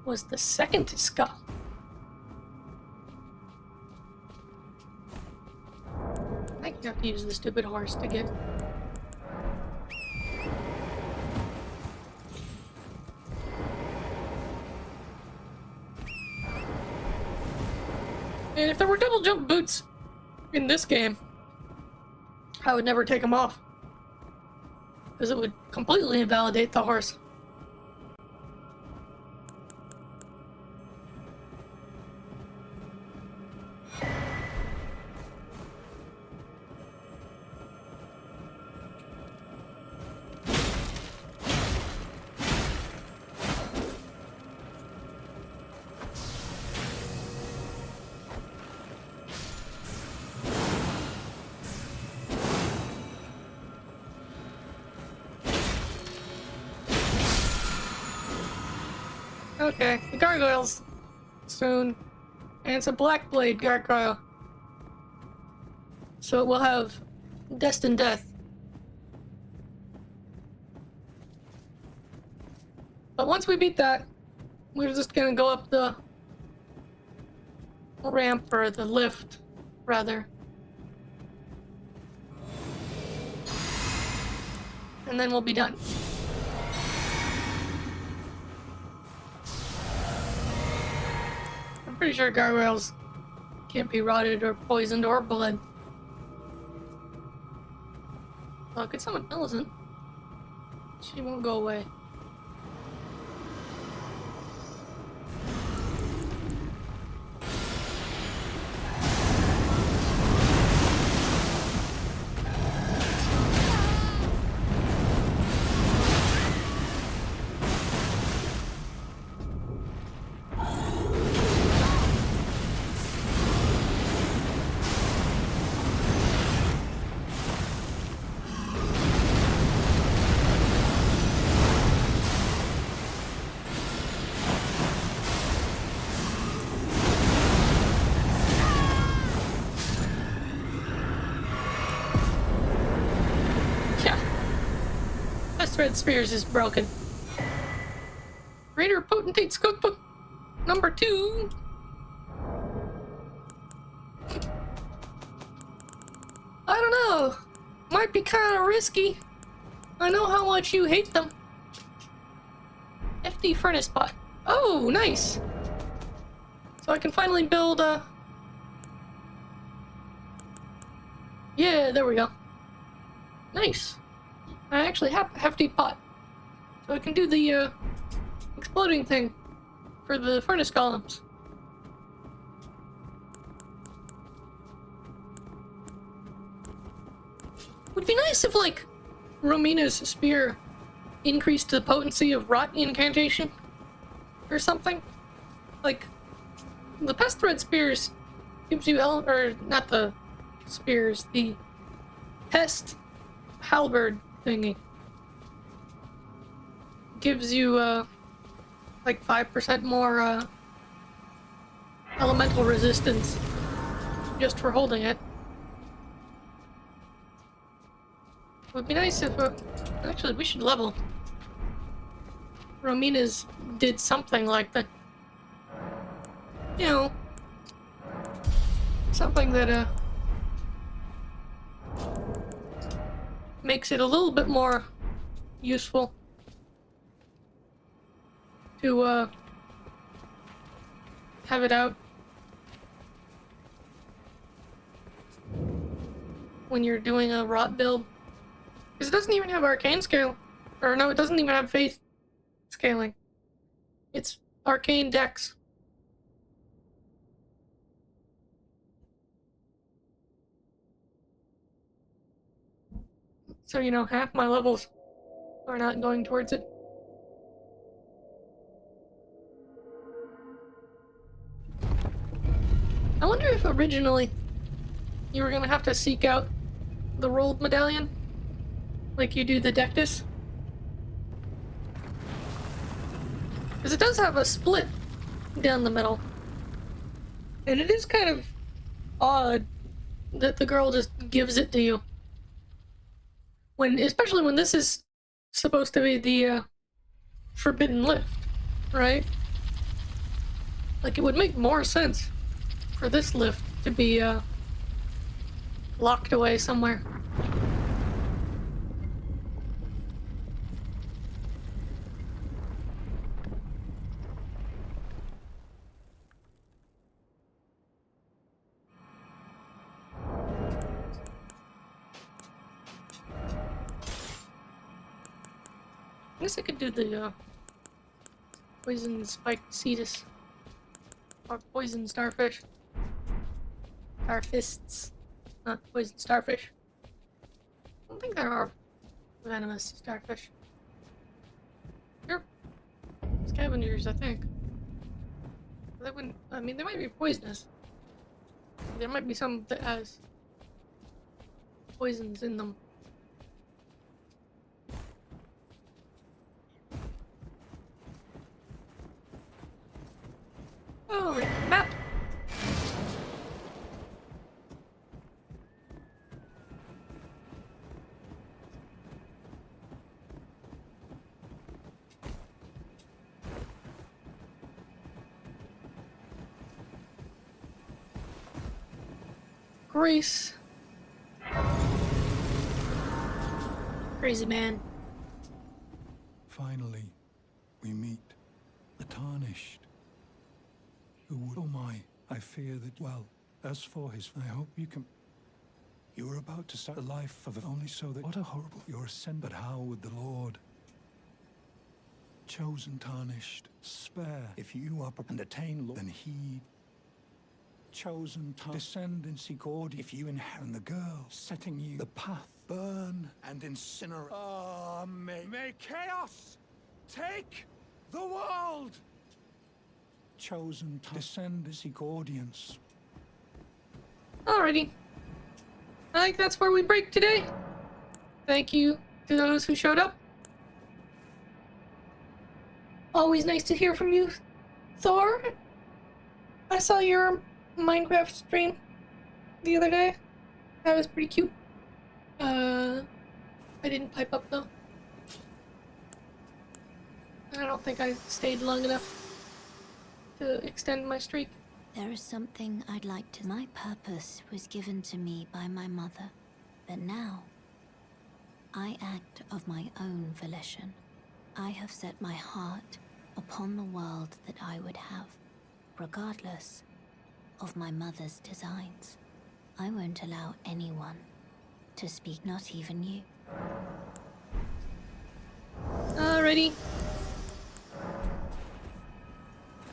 Was the second skull. I have to use the stupid horse to get. And if there were double jump boots in this game, I would never take them off. Because it would completely invalidate the horse. Okay, the gargoyles soon. And it's a black blade gargoyle. So it will have destined death. But once we beat that, we're just gonna go up the ramp, or the lift, rather. And then we'll be done. I'm pretty sure gargoyles can't be rotted or poisoned or bled. Oh, could someone Millicent? She won't go away. Red Spears is broken. Raider Potentate's Cookbook number 2. I don't know. Might be kind of risky. I know how much you hate them. FD Furnace Pot. Oh, nice. So I can finally build a... Yeah, there we go. Nice. I actually have a hefty pot. So I can do the exploding thing for the furnace columns. Would be nice if, like, Romena's spear increased the potency of rot incantation or something. Like, the pest thread spears gives you or not the spears, the pest halberd thingy gives you like 5% more elemental resistance just for holding it. It would be nice if actually we should level. Romena's did something like that. You know, something that, makes it a little bit more useful to, have it out when you're doing a rot build. Because it doesn't even have arcane scale. Or no, it doesn't even have faith scaling. It's arcane dex. So, you know, half my levels are not going towards it. I wonder if originally you were gonna have to seek out the rolled medallion, like you do the Dectus. Because it does have a split down the middle. And it is kind of odd that the girl just gives it to you. Especially when this is supposed to be the, forbidden lift, right? Like, it would make more sense for this lift to be, locked away somewhere. I guess I could do the, poison spiked cetus. Or poison starfish. Starfists. Not poison starfish. I don't think there are venomous starfish. They're scavengers, I think. They wouldn't. I mean, they might be poisonous. There might be some that has poisons in them. Oh, map! Greece. Crazy man. Finally, we meet the Tarnished. Who would... Oh my, I fear that... Well, as for his... I hope you can... You were about to start the life of... Only so that... What a horrible... Your ascend... But how would the Lord... Chosen Tarnished, spare... If you are... And attain... Then he... Chosen Tarnished... Descend and seek order... If you inherit the girl... Setting you... The path... Burn and incinerate... Ah, may chaos... Take... The world! Chosen to descend and seek audience. Alrighty. I think that's where we break today. Thank you to those who showed up. Always nice to hear from you, Thor. I saw your Minecraft stream the other day. That was pretty cute. I didn't pipe up though. I don't think I stayed long enough to extend my streak. There is something I'd like to... My purpose was given to me by my mother, but now I act of my own volition. I have set my heart upon the world that I would have, regardless of my mother's designs. I won't allow anyone to speak, not even you. Alrighty.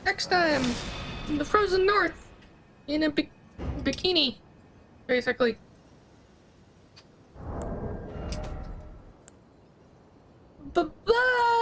Next time, in the frozen north, in a bikini, basically. Bye-bye!